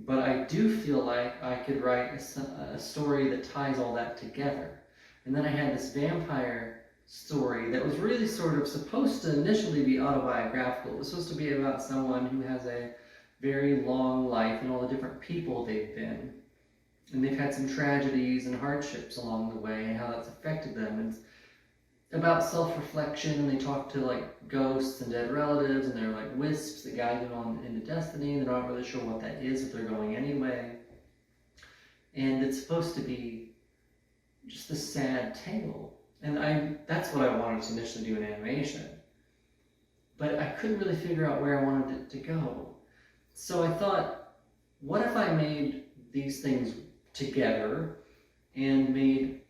But I do feel like I could write a story that ties all that together. And then I had this vampire story that was really sort of supposed to initially be autobiographical. It was supposed to be about someone who has a very long life and all the different people they've been. And they've had some tragedies and hardships along the way and how that's affected them. And about self-reflection, and they talk to like ghosts and dead relatives, and they're like wisps that guide them on into destiny. They're not really sure what that is, if they're going anyway. And it's supposed to be just a sad tale. And that's what I wanted to initially do in animation. But I couldn't really figure out where I wanted it to go. So I thought, what if I made these things together and made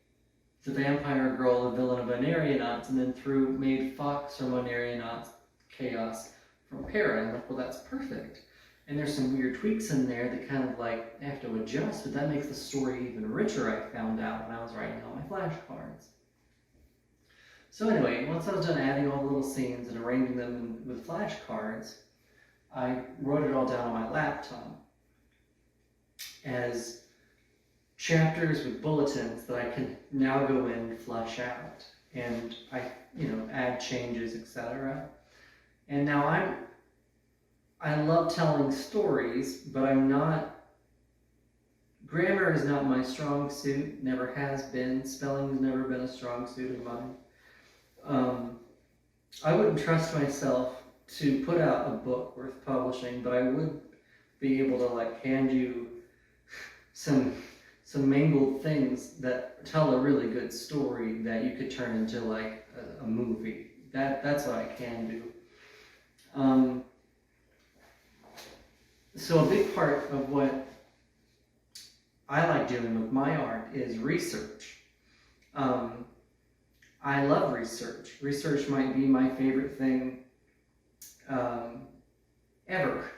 the vampire girl the villain of Onarionauts, and then made Fox from Onarionauts, Chaos from Para. And I'm like, well, that's perfect. And there's some weird tweaks in there that kind of like have to adjust, but that makes the story even richer, I found out when I was writing all my flashcards. So anyway, once I was done adding all the little scenes and arranging them with flashcards, I wrote it all down on my laptop as chapters with bulletins that I can now go in and flesh out, and I add changes, etc. And now I love telling stories, but grammar is not my strong suit, never has been. Spelling has never been a strong suit of mine. I wouldn't trust myself to put out a book worth publishing, but I would be able to like hand you some mangled things that tell a really good story that you could turn into like a movie. That's what I can do. So a big part of what I like doing with my art is research. I love research. Research might be my favorite thing ever.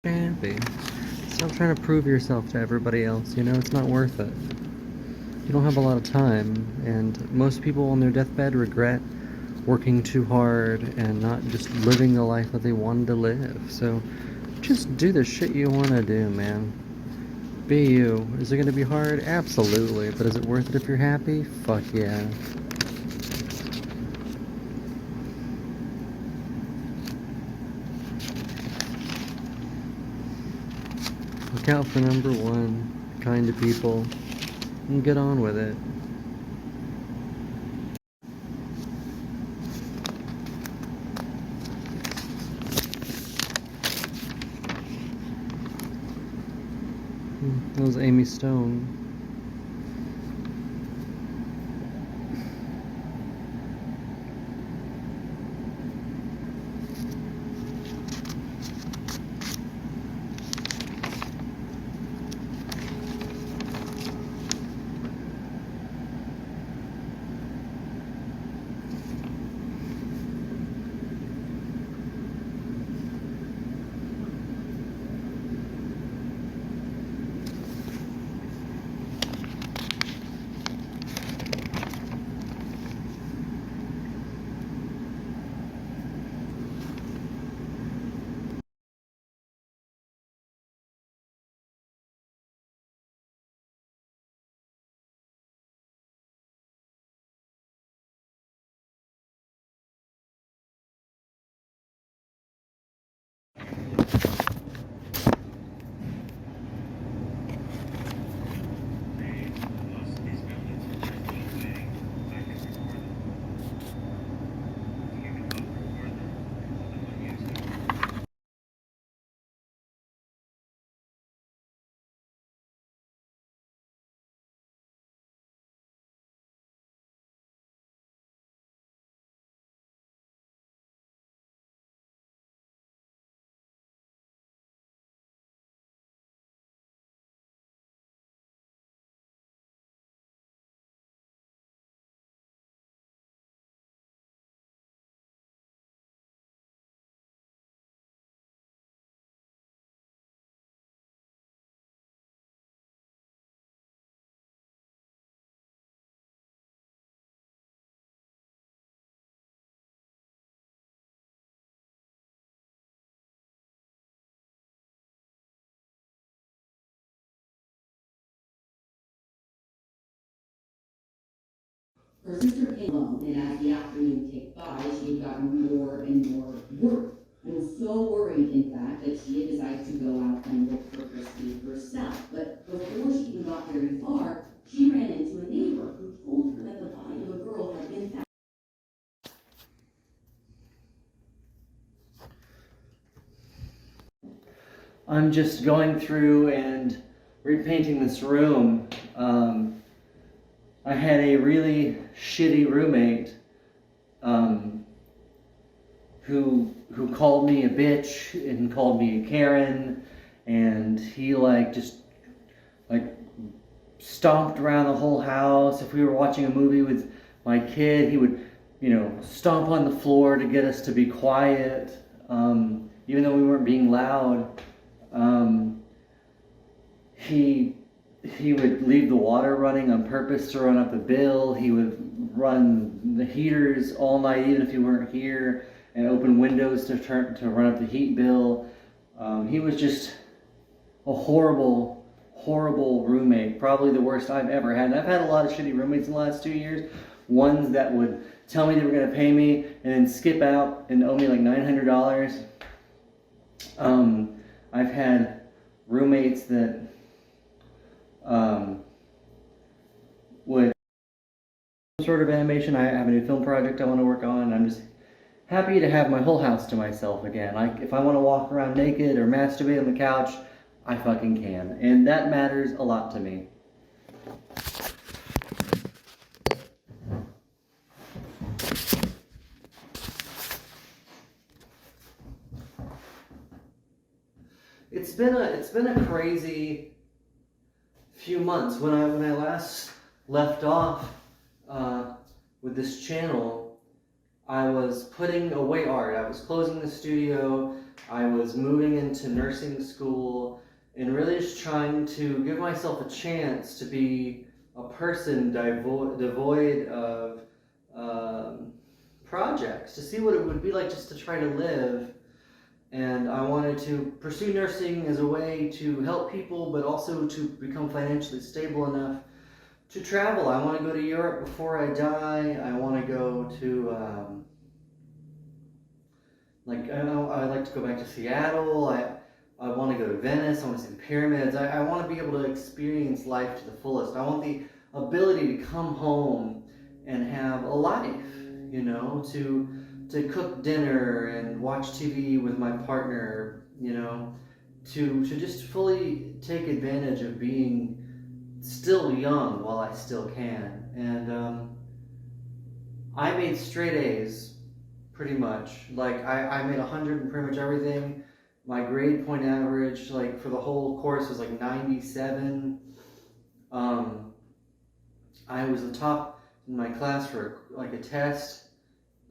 Happy. Stop trying to prove yourself to everybody else, you know, it's not worth it. You don't have a lot of time, and most people on their deathbed regret working too hard and not just living the life that they wanted to live. So just do the shit you want to do, man. Be you. Is it going to be hard? Absolutely. But is it worth it if you're happy? Fuck yeah. Look out for number one. Kind to people. And get on with it. That was Amy Stone. Her sister came alone, and as the afternoon ticked by, she had gotten more and more worried. And so worried, in fact, that she had decided to go out and look for Christy herself. But before she even got very far, she ran into a neighbor who told her that the body of a girl had been found. I'm just going through and repainting this room. I had a really shitty roommate who called me a bitch and called me a Karen, and he just stomped around the whole house. If we were watching a movie with my kid, he would, stomp on the floor to get us to be quiet, even though we weren't being loud. He would leave the water running on purpose to run up the bill. He would run the heaters all night, even if he weren't here, and open windows to run up the heat bill. He was just a horrible, horrible roommate. Probably the worst I've ever had. And I've had a lot of shitty roommates in the last 2 years. Ones that would tell me they were going to pay me and then skip out and owe me like $900. I've had roommates that would some sort of animation. I have a new film project I want to work on. I'm just happy to have my whole house to myself again. If I want to walk around naked or masturbate on the couch, I fucking can. And that matters a lot to me. It's been a crazy few months. When I last left off with this channel, I was putting away art. I was closing the studio. I was moving into nursing school and really just trying to give myself a chance to be a person devoid of projects, to see what it would be like just to try to live. And I wanted to pursue nursing as a way to help people, but also to become financially stable enough to travel. I want to go to Europe before I die. I want to go to, I'd like to go back to Seattle. I want to go to Venice. I want to see the pyramids. I want to be able to experience life to the fullest. I want the ability to come home and have a life, to cook dinner and watch TV with my partner, to just fully take advantage of being still young while I still can. And I made straight A's pretty much. Like I made 100 in pretty much everything. My grade point average, like for the whole course, was like 97. I was the top in my class for like a test,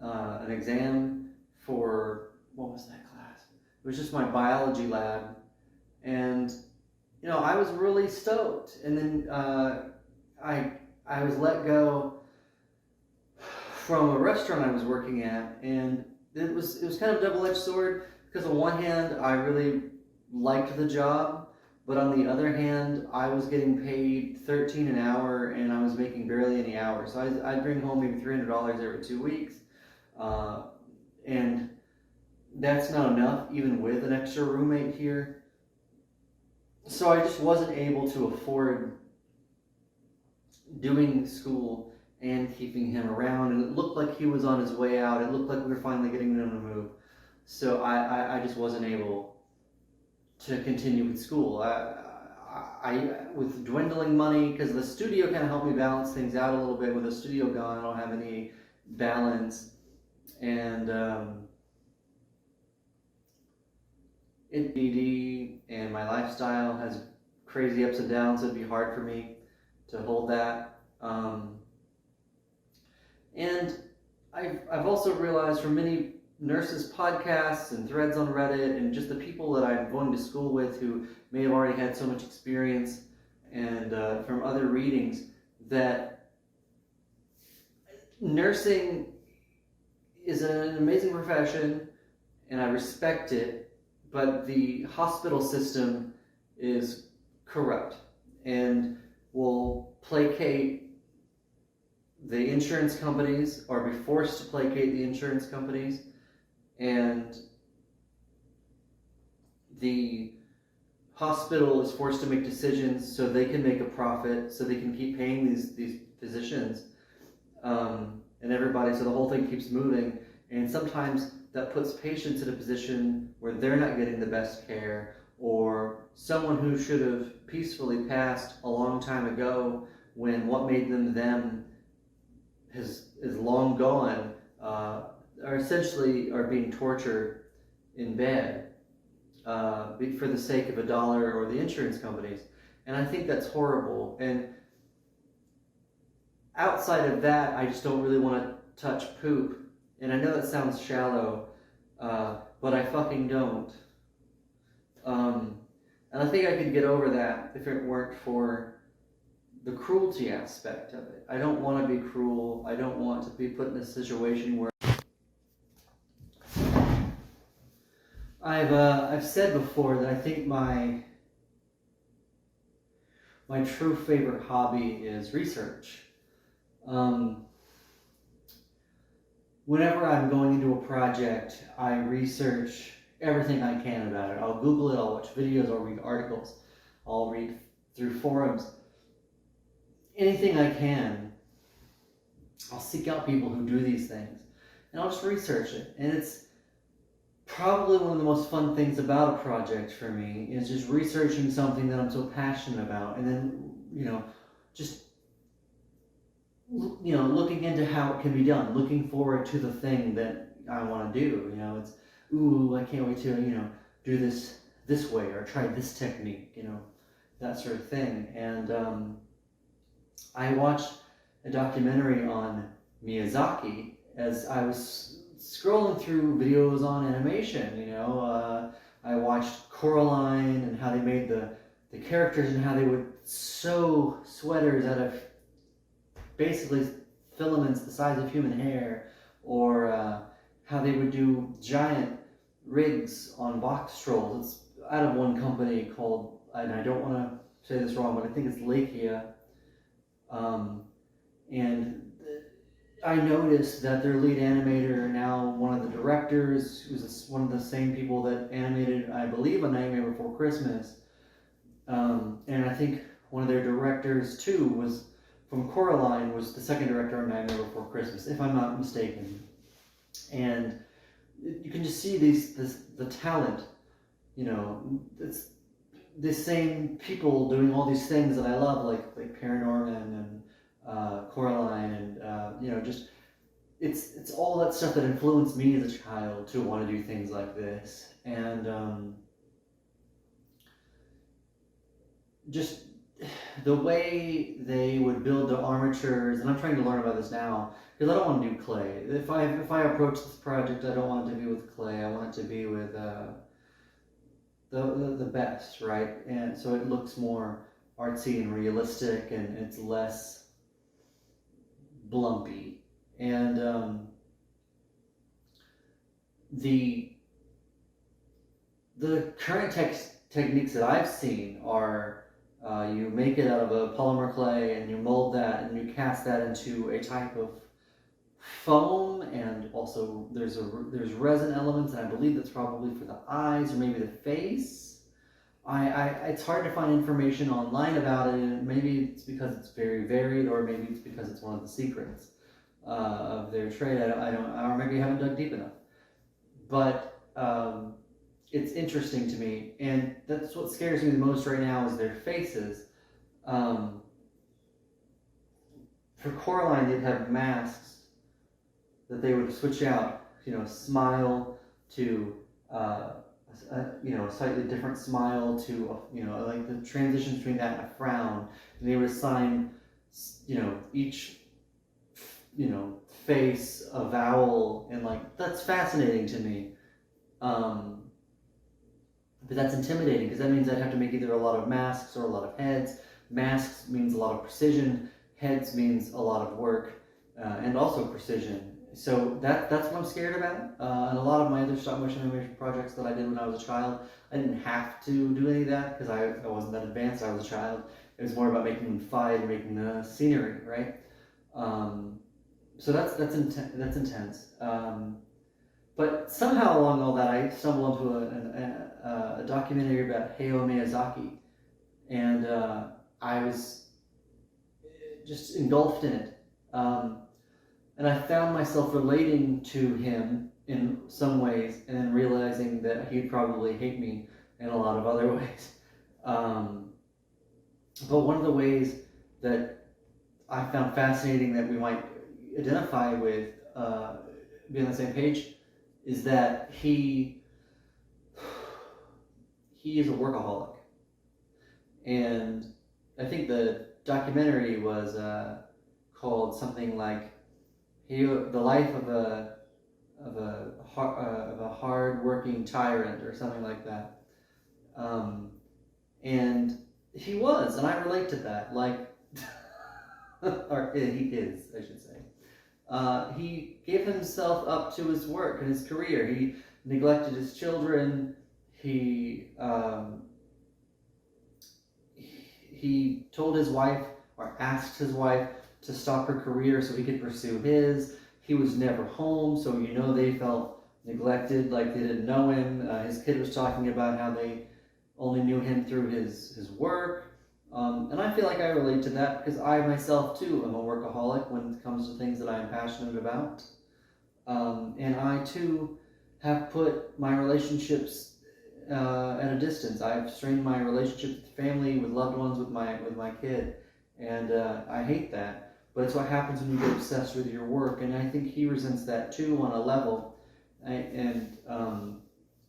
an exam for, what was that class? It was just my biology lab. And, I was really stoked. And then I was let go from a restaurant I was working at, and it was kind of a double-edged sword, because on one hand, I really liked the job, but on the other hand, I was getting paid $13 an hour, and I was making barely any hours. So I'd bring home maybe $300 every 2 weeks, and that's not enough, even with an extra roommate here. So I just wasn't able to afford doing school and keeping him around, and it looked like he was on his way out. It looked like we were finally getting him to move. So I just wasn't able to continue with school. I with dwindling money, because the studio kind of helped me balance things out a little bit. With the studio gone, I don't have any balance, and ADD and my lifestyle has crazy ups and downs. So it'd be hard for me to hold that. And I've also realized from many nurses' podcasts and threads on Reddit, and just the people that I'm going to school with who may have already had so much experience, and from other readings, that nursing is an amazing profession, and I respect it, but the hospital system is corrupt and will placate the insurance companies, or be forced to placate the insurance companies, and the hospital is forced to make decisions so they can make a profit, so they can keep paying these physicians, and everybody, so the whole thing keeps moving. And sometimes that puts patients in a position where they're not getting the best care, or someone who should have peacefully passed a long time ago, when what made them them is long gone, are essentially being tortured in bed for the sake of $1 or the insurance companies. And I think that's horrible. And outside of that, I just don't really want to touch poop. And I know that sounds shallow, but I fucking don't. And I think I could get over that if it weren't for the cruelty aspect of it. I don't want to be cruel. I don't want to be put in a situation where I've said before that I think my true favorite hobby is research. Whenever I'm going into a project, I research everything I can about it. I'll Google it, I'll watch videos, I'll read articles, I'll read through forums. Anything I can, I'll seek out people who do these things, and I'll just research it. And it's probably one of the most fun things about a project for me, is just researching something that I'm so passionate about, and then, just looking into how it can be done, looking forward to the thing that I want to do. It's, ooh, I can't wait to, do this way, or try this technique, that sort of thing. And I watched a documentary on Miyazaki, as I was scrolling through videos on animation, I watched Coraline and how they made the characters and how they would sew sweaters out of basically filaments the size of human hair, or how they would do giant rigs on box trolls. It's out of one company called, and I don't want to say this wrong, but I think it's Lakia. And I noticed that their lead animator, now one of the directors, who's one of the same people that animated, I believe, A Nightmare Before Christmas. And I think one of their directors too was from Coraline, was the second director of Nightmare Before Christmas, if I'm not mistaken. And you can just see the talent. It's the same people doing all these things that I love, like Paranorman and Coraline, and just it's all that stuff that influenced me as a child to want to do things like this, and just the way they would build the armatures. And I'm trying to learn about this now because I don't want to do clay. If I approach this project, I don't want it to be with clay. I want it to be with the best, right? And so it looks more artsy and realistic, and it's less blumpy. And the current techniques that I've seen are you make it out of a polymer clay and you mold that and you cast that into a type of foam, and also there's resin elements, and I believe that's probably for the eyes or maybe the face. It's hard to find information online about it, and maybe it's because it's very varied, or maybe it's because it's one of the secrets of their trade. I don't, or maybe I haven't dug deep enough. But it's interesting to me, and that's what scares me the most right now is their faces. For Coraline, they'd have masks that they would switch out, smile to a slightly different smile to, like the transition between that and a frown. And they would assign, each, face a vowel, and that's fascinating to me. But that's intimidating because that means I'd have to make either a lot of masks or a lot of heads. Masks means a lot of precision. Heads means a lot of work and also precision. So that's what I'm scared about. And a lot of my other stop motion animation projects that I did when I was a child, I didn't have to do any of that because I wasn't that advanced. I was a child. It was more about making them fight and making the scenery, right? So that's intense. But somehow along all that, I stumbled onto a documentary about Hayao Miyazaki, and I was just engulfed in it. And I found myself relating to him in some ways, and then realizing that he'd probably hate me in a lot of other ways. But one of the ways that I found fascinating that we might identify with, be on the same page, is that he is a workaholic. And I think the documentary was called something like the life of a hard-working tyrant, or something like that. And he was, and I relate to that. Or he is, I should say. He gave himself up to his work and his career. He neglected his children. He told his wife, or asked his wife, to stop her career so he could pursue his. He was never home, so they felt neglected, like they didn't know him. His kid was talking about how they only knew him through his work. And I feel like I relate to that because I myself too am a workaholic when it comes to things that I am passionate about. And I too have put my relationships at a distance. I've strained my relationships with family, with loved ones, with my kid, and I hate that. But it's what happens when you get obsessed with your work, and I think he resents that too on a level. And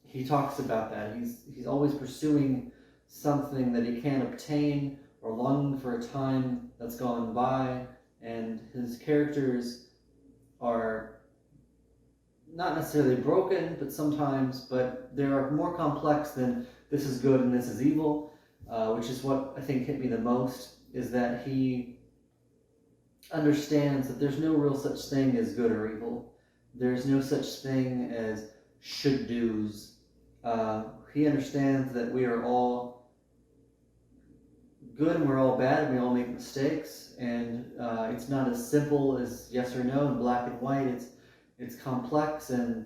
he talks about that. He's always pursuing something that he can't obtain, or longing for a time that's gone by, and his characters are not necessarily broken, but they are more complex than this is good and this is evil, which is what I think hit me the most, is that he understands that there's no real such thing as good or evil. There's no such thing as should do's. He understands that we are all good and we're all bad and we all make mistakes, and it's not as simple as yes or no and black and white. It's complex, and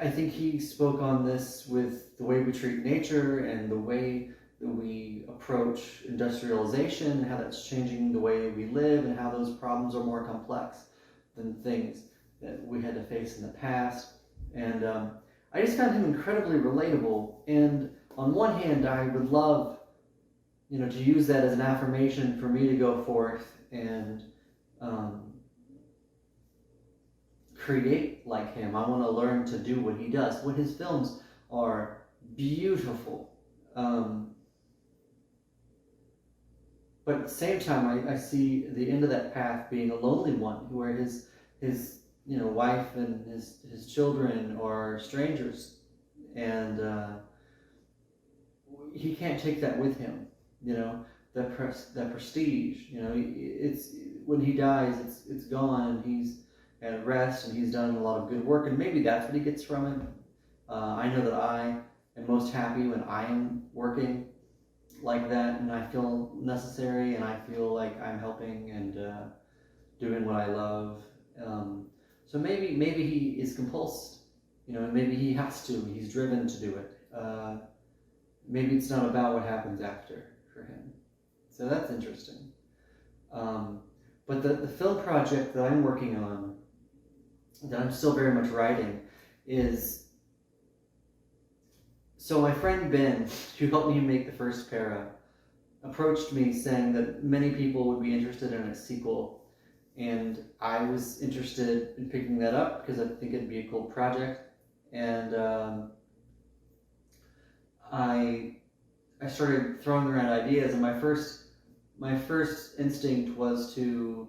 I think he spoke on this with the way we treat nature and the way that we approach industrialization and how that's changing the way we live, and how those problems are more complex than things that we had to face in the past. And I just found him incredibly relatable. And on one hand, I would love, to use that as an affirmation for me to go forth and create like him. I want to learn to do what he does. What his films are beautiful. But at the same time, I see the end of that path being a lonely one, where his wife and his children are strangers, and he can't take that with him. That prestige. It's when he dies, it's gone, and he's at rest, and he's done a lot of good work, and maybe that's what he gets from it. I know that I am most happy when I am working like that, and I feel necessary, and I feel like I'm helping and doing what I love. So maybe he is compulsed, maybe he has to. He's driven to do it. Maybe it's not about what happens after for him. So that's interesting. But the film project that I'm working on, that I'm still very much writing, is, so my friend Ben, who helped me make the first para, approached me saying that many people would be interested in a sequel, and I was interested in picking that up because I think it'd be a cool project. And I started throwing around ideas, and my first instinct was to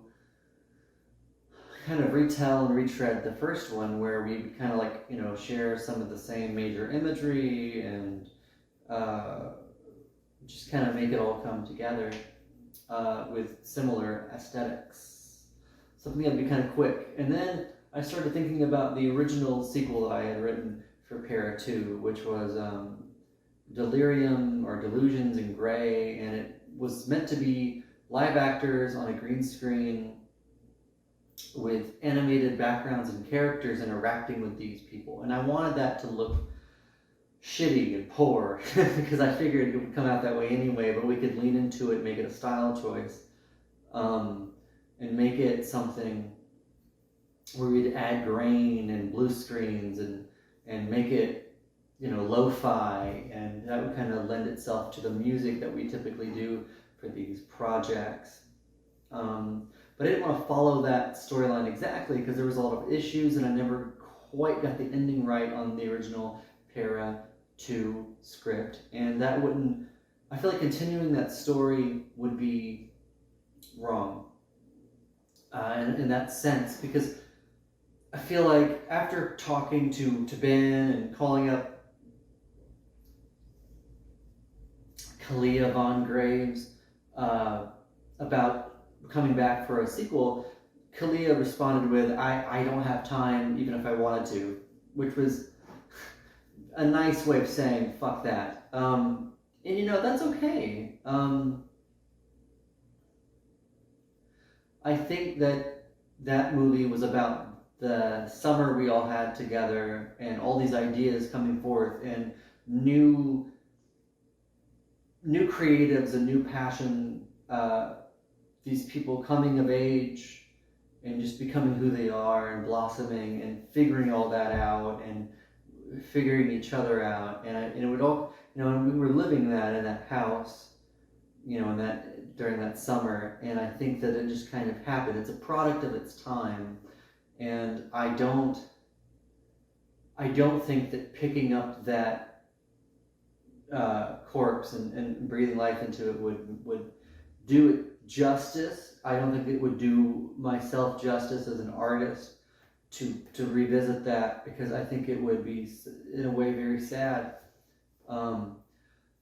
kind of retell and retread the first one, where we would kind of share some of the same major imagery and just kind of make it all come together with similar aesthetics. Something that'd be kind of quick. And then I started thinking about the original sequel that I had written for Para 2, which was Delirium or Delusions in Gray, and it was meant to be live actors on a green screen with animated backgrounds and characters interacting with these people. And I wanted that to look shitty and poor because I figured it would come out that way anyway, but we could lean into it, make it a style choice, and make it something where we'd add grain and blue screens and make it lo-fi, and that would kind of lend itself to the music that we typically do for these projects. But I didn't want to follow that storyline exactly because there was a lot of issues, and I never quite got the ending right on the original Para 2 script, and that wouldn't, I feel like continuing that story would be wrong in that sense, because I feel like after talking to Ben and calling up Kalia Von Graves about coming back for a sequel, Kalia responded with, I don't have time even if I wanted to, which was a nice way of saying, fuck that. And that's okay. I think that movie was about the summer we all had together and all these ideas coming forth and new creatives and new passion, these people coming of age and just becoming who they are and blossoming and figuring all that out and figuring each other out. And it would all, and we were living that in that house, in that during that summer. And I think that it just kind of happened. It's a product of its time. And I don't think that picking up that corpse and breathing life into it would do it justice. I don't think it would do myself justice as an artist to revisit that, because I think it would be in a way very sad.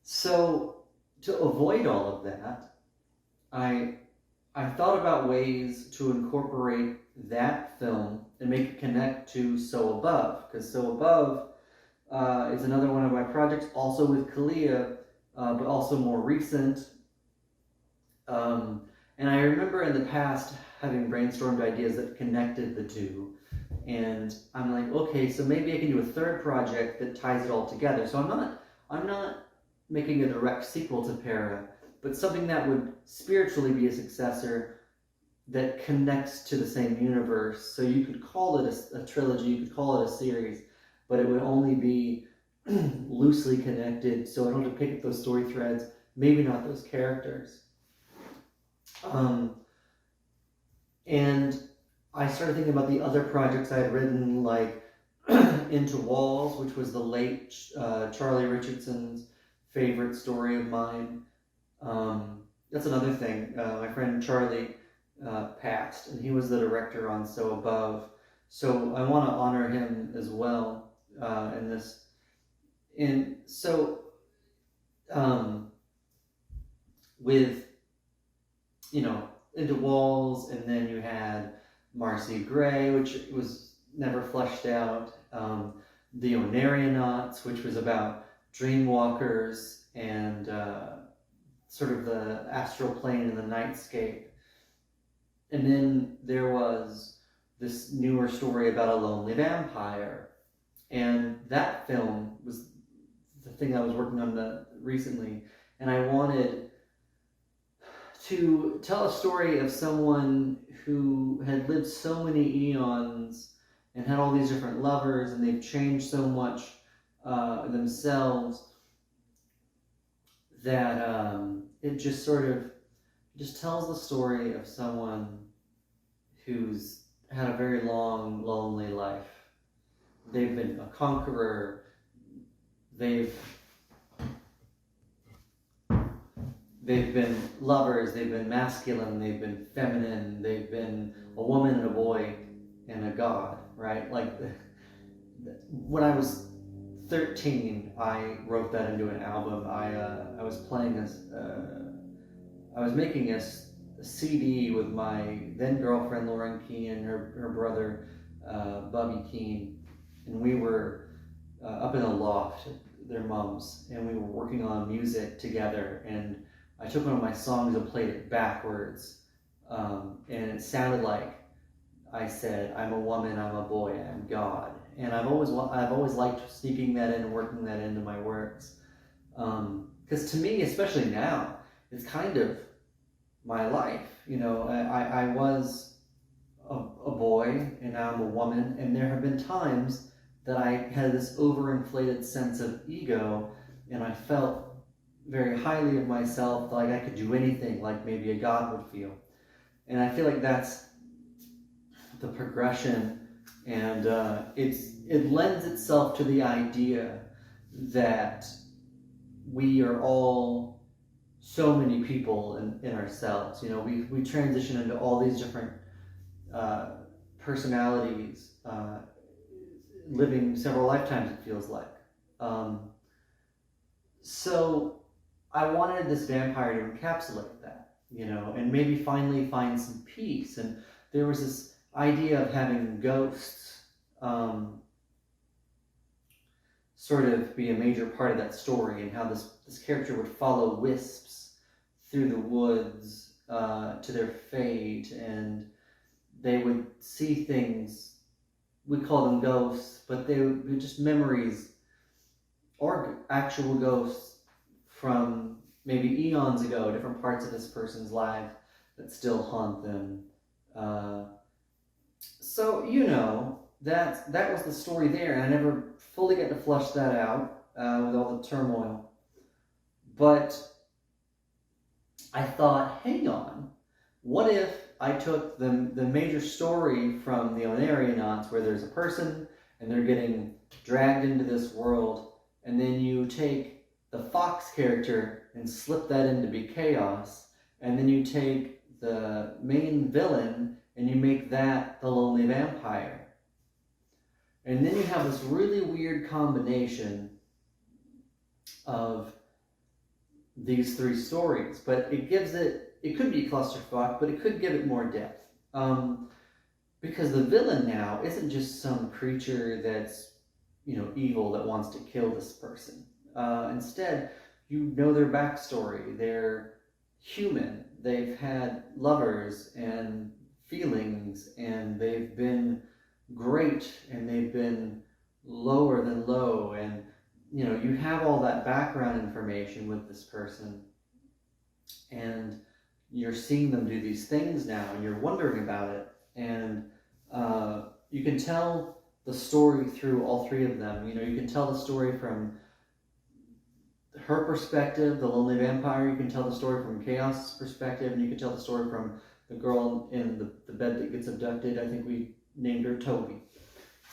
So to avoid all of that, I thought about ways to incorporate that film and make it connect to So Above, because So Above is another one of my projects, also with Kalia, but also more recent. And I remember in the past having brainstormed ideas that connected the two. And I'm like, okay, so maybe I can do a third project that ties it all together. So I'm not making a direct sequel to Para, but something that would spiritually be a successor that connects to the same universe. So you could call it a trilogy, you could call it a series, but it would only be loosely connected, so I don't have to pick up those story threads, maybe not those characters. And I started thinking about the other projects I had written, like Into Walls, which was the late Charlie Richardson's favorite story of mine. That's another thing. My friend Charlie passed, and he was the director on So Above. So I want to honor him as well in this. And so with, Into Walls, and then you had Marcy Gray, which was never fleshed out. The Onarionauts, which was about dreamwalkers and sort of the astral plane and the nightscape. And then there was this newer story about a lonely vampire. And that film was the thing I was working on recently. And I wanted to tell a story of someone who had lived so many eons and had all these different lovers, and they've changed so much themselves that it just tells the story of someone who's had a very long, lonely life. They've been a conqueror. They've been lovers. They've been masculine. They've been feminine. They've been a woman and a boy and a god, right? Like when I was 13, I wrote that into an album. I was playing I was making a CD with my then girlfriend Lauren Keane and her brother Bubby Keane, and we were up in a loft at their mom's, and we were working on music together. And I took one of my songs and played it backwards, and it sounded like I said, "I'm a woman, I'm a boy, I'm God." And I've always liked sneaking that in and working that into my works, because to me, especially now, it's kind of my life. I was a boy, and now I'm a woman, and there have been times that I had this overinflated sense of ego, and I felt very highly of myself, like I could do anything, like maybe a god would feel. And I feel like that's the progression, and it lends itself to the idea that we are all so many people in ourselves. We transition into all these different personalities, living several lifetimes, it feels like. So I wanted this vampire to encapsulate that, and maybe finally find some peace. And there was this idea of having ghosts sort of be a major part of that story, and how this character would follow wisps through the woods to their fate, and they would see things. We call them ghosts, but they would be just memories or actual ghosts from maybe eons ago, different parts of this person's life that still haunt them. So that was the story there, and I never fully got to flush that out with all the turmoil. But I thought, hang on, what if I took the major story from the Onarionauts, where there's a person and they're getting dragged into this world, and then you take the Fox character and slip that in to be Chaos, and then you take the main villain and you make that the lonely vampire. And then you have this really weird combination of these three stories, but it gives it could be a clusterfuck, but it could give it more depth. Because the villain now isn't just some creature that's, evil that wants to kill this person. Instead, you know their backstory. They're human. They've had lovers and feelings, and they've been great, and they've been lower than low, and you have all that background information with this person, and you're seeing them do these things now, and you're wondering about it, and you can tell the story through all three of them. You can tell the story from her perspective, the lonely vampire. You can tell the story from Chaos's perspective, and you can tell the story from the girl in the bed that gets abducted. I think we named her Toby.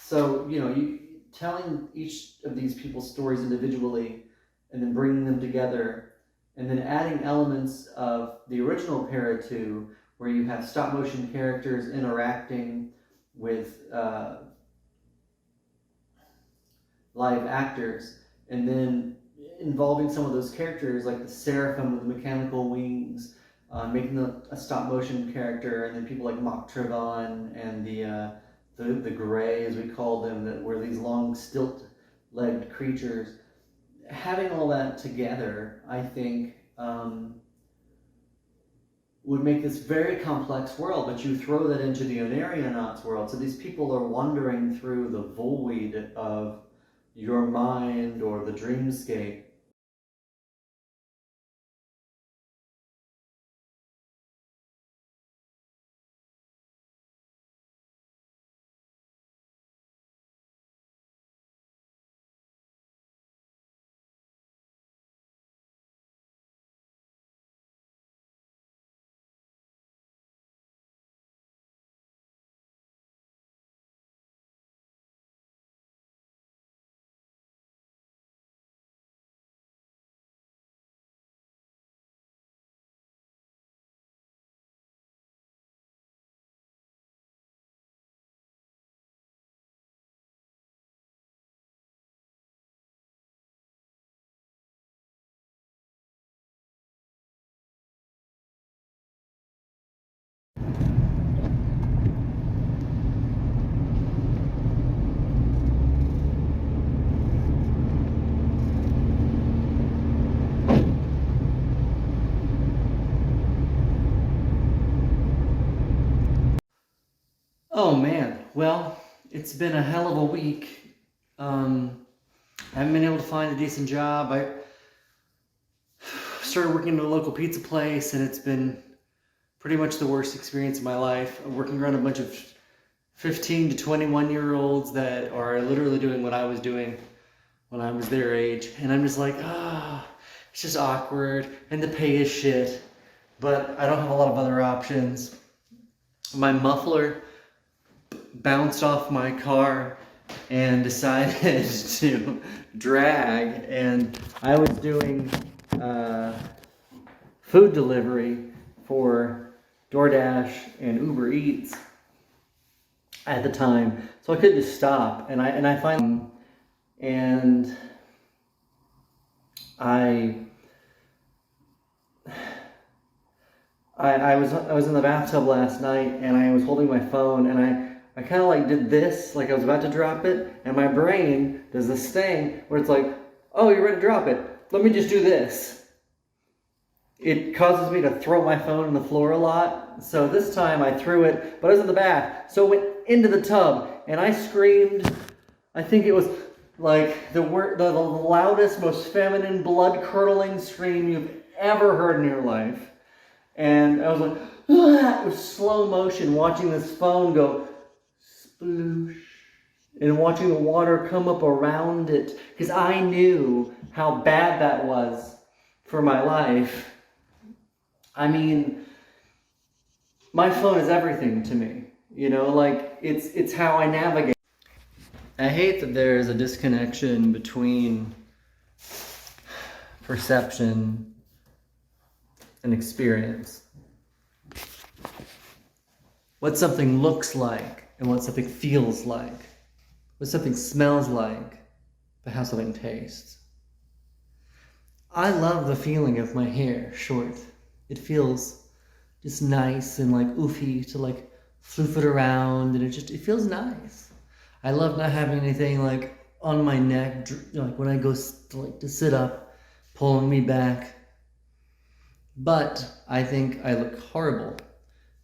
So, you telling each of these people's stories individually and then bringing them together and then adding elements of the original Para 2 where you have stop motion characters interacting with live actors, and then involving some of those characters like the Seraphim with the mechanical wings, making a stop motion character, and then people like Mock Trevon and the Gray, as we call them, that were these long stilt-legged creatures. Having all that together, I think, would make this very complex world, but you throw that into the Onarionauts world, so these people are wandering through the void of your mind or the dreamscape. Oh man, well, it's been a hell of a week. I haven't been able to find a decent job. I started working at a local pizza place, and it's been pretty much the worst experience of my life. I'm working around a bunch of 15 to 21-year-olds that are literally doing what I was doing when I was their age. And I'm just like, it's just awkward, and the pay is shit, but I don't have a lot of other options. My muffler bounced off my car and decided to drag, and I was doing food delivery for DoorDash and Uber Eats at the time, so I couldn't just stop, and I finally I was in the bathtub last night, and I was holding my phone, and I kind of like did this, like I was about to drop it, and my brain does this thing where it's like, oh, you're ready to drop it, let me just do this. It causes me to throw my phone on the floor a lot, so this time I threw it, but I was in the bath, so it went into the tub, and I screamed. I think it was like the loudest, most feminine, blood-curdling scream you've ever heard in your life. And I was like, it was slow motion, watching this phone go sploosh, and watching the water come up around it, because I knew how bad that was for my life. I mean, my phone is everything to me, like it's how I navigate. I hate that there's a disconnection between perception and experience. What something looks like and what something feels like. what something smells like, but how something tastes. I love the feeling of my hair short. It feels just nice and like oofy to like floof it around, and it feels nice. I love not having anything like on my neck, like when I go to sit up, pulling me back. But I think I look horrible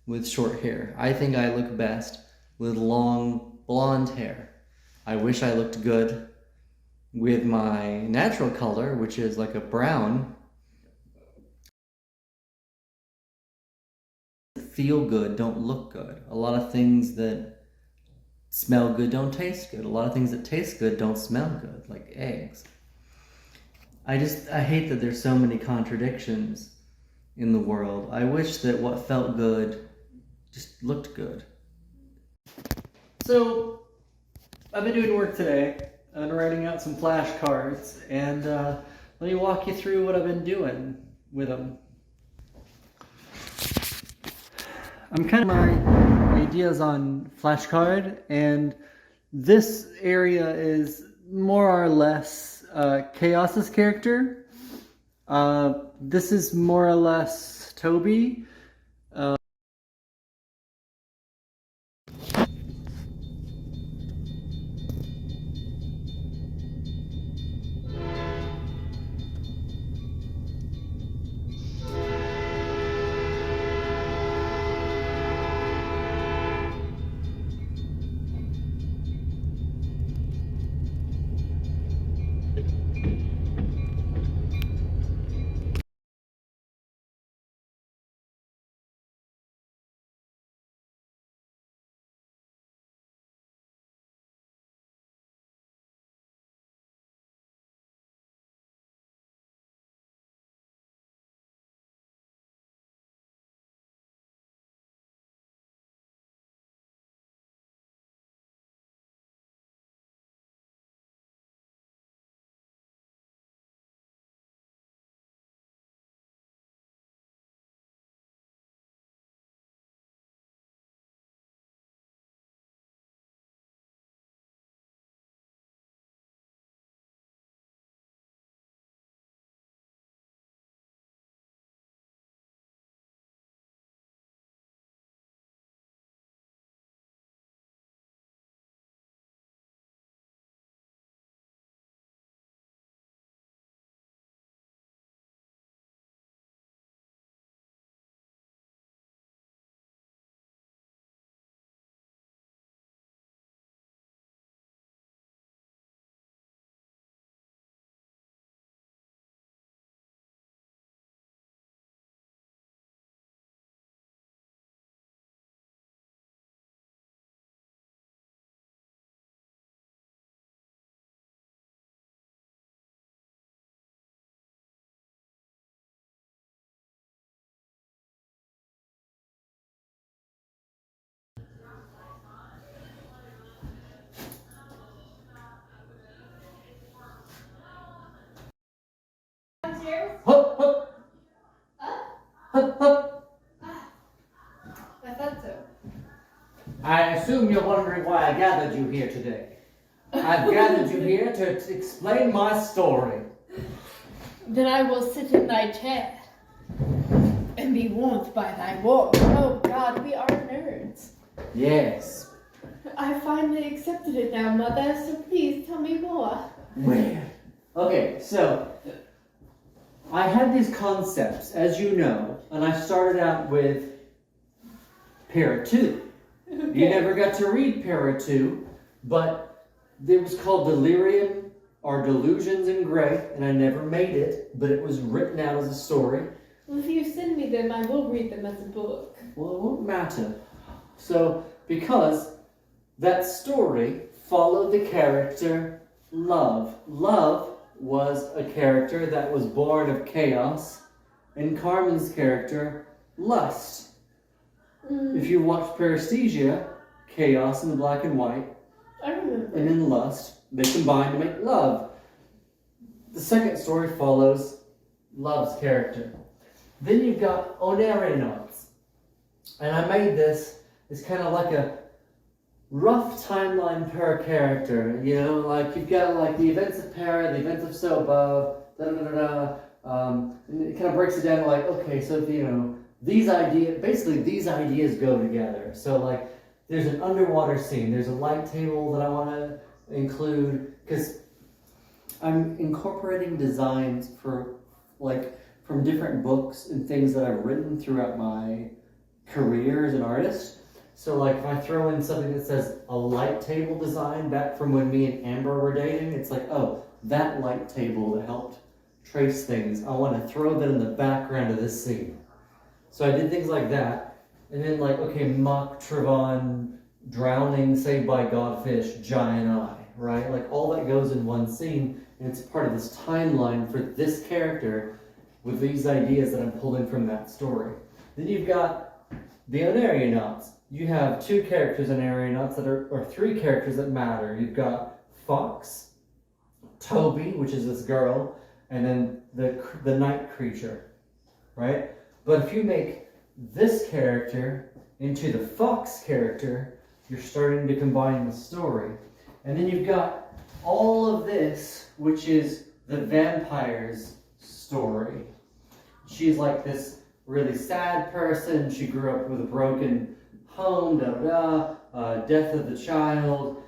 with short hair. I think I look best with long blonde hair. I wish I looked good with my natural color, which is like a brown. Feel good don't look good. A lot of things that smell good don't taste good. A lot of things that taste good don't smell good, like eggs. I hate that there's so many contradictions in the world. I wish that what felt good just looked good. So, I've been doing work today. I've been writing out some flashcards, and let me walk you through what I've been doing with them. I'm kind of my ideas on flashcard, and this area is more or less Chaos's character. This is more or less Toby. Hup, hup. Hup, hup. I thought so. I assume you're wondering why I gathered you here today. I've gathered you here to explain my story. Then I will sit in thy chair and be warmed by thy warmth. Oh God, we are nerds. Yes. I finally accepted it now, Mother, so please tell me more. Where? Okay, so I had these concepts, as you know, and I started out with Para 2. Okay. You never got to read Para 2, but it was called Delirium or Delusions in Grey, and I never made it, but it was written out as a story. Well, if you send me them, I will read them as a book. Well, it won't matter. So, because that story followed the character Love. Love was a character that was born of chaos, and Carmen's character, Lust. If you watch Paresthesia, chaos in the black and white, I remember. and then lust, they combine to make love. The second story follows Love's character. Then you've got Onerenauts. And I made this, it's kind of like rough timeline per character. You know, like you've got like the events of Para, the events of So Above, da da da da. And it kind of breaks it down to like, okay, so if, you know, these ideas go together. So like, there's an underwater scene. There's a light table that I want to include because I'm incorporating designs for like from different books and things that I've written throughout my career as an artist. So like if I throw in something that says a light table design back from when me and Amber were dating, it's like, oh, that light table that helped trace things. I want to throw that in the background of this scene. So I did things like that. And then like, okay, Mock Trevon drowning, saved by Godfish, giant eye, right? Like all that goes in one scene, and it's part of this timeline for this character with these ideas that I'm pulling from that story. Then you've got the Onarionauts. You have two characters in Aeronauts that are, or three characters that matter. You've got Fox, Toby, which is this girl, and then the night creature, right? But if you make this character into the Fox character, you're starting to combine the story. And then you've got all of this, which is the vampire's story. She's like this really sad person. She grew up with a broken home, death of the child,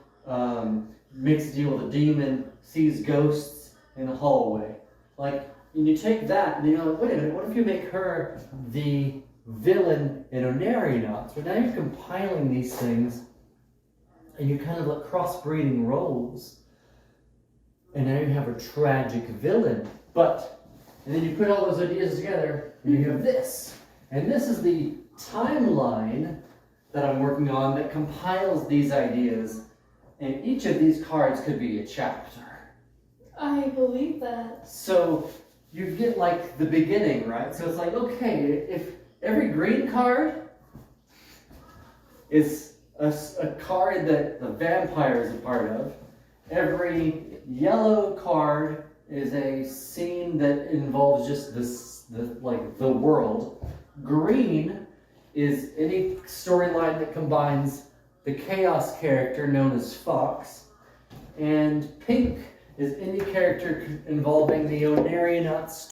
makes a deal with a demon, sees ghosts in the hallway. Like, and you take that and you're like, wait a minute, what if you make her the villain in Onarionauts? Well, now you're compiling these things and you kind of like crossbreeding roles. And now you have a tragic villain. And then you put all those ideas together and you have this. And this is the timeline that I'm working on that compiles these ideas. And each of these cards could be a chapter. I believe that. So you get like the beginning, right? So it's like, okay, if every green card is a card that the vampire is a part of, every yellow card is a scene that involves just the world. Green is any storyline that combines the chaos character known as Fox, and pink is any character involving the Onarionauts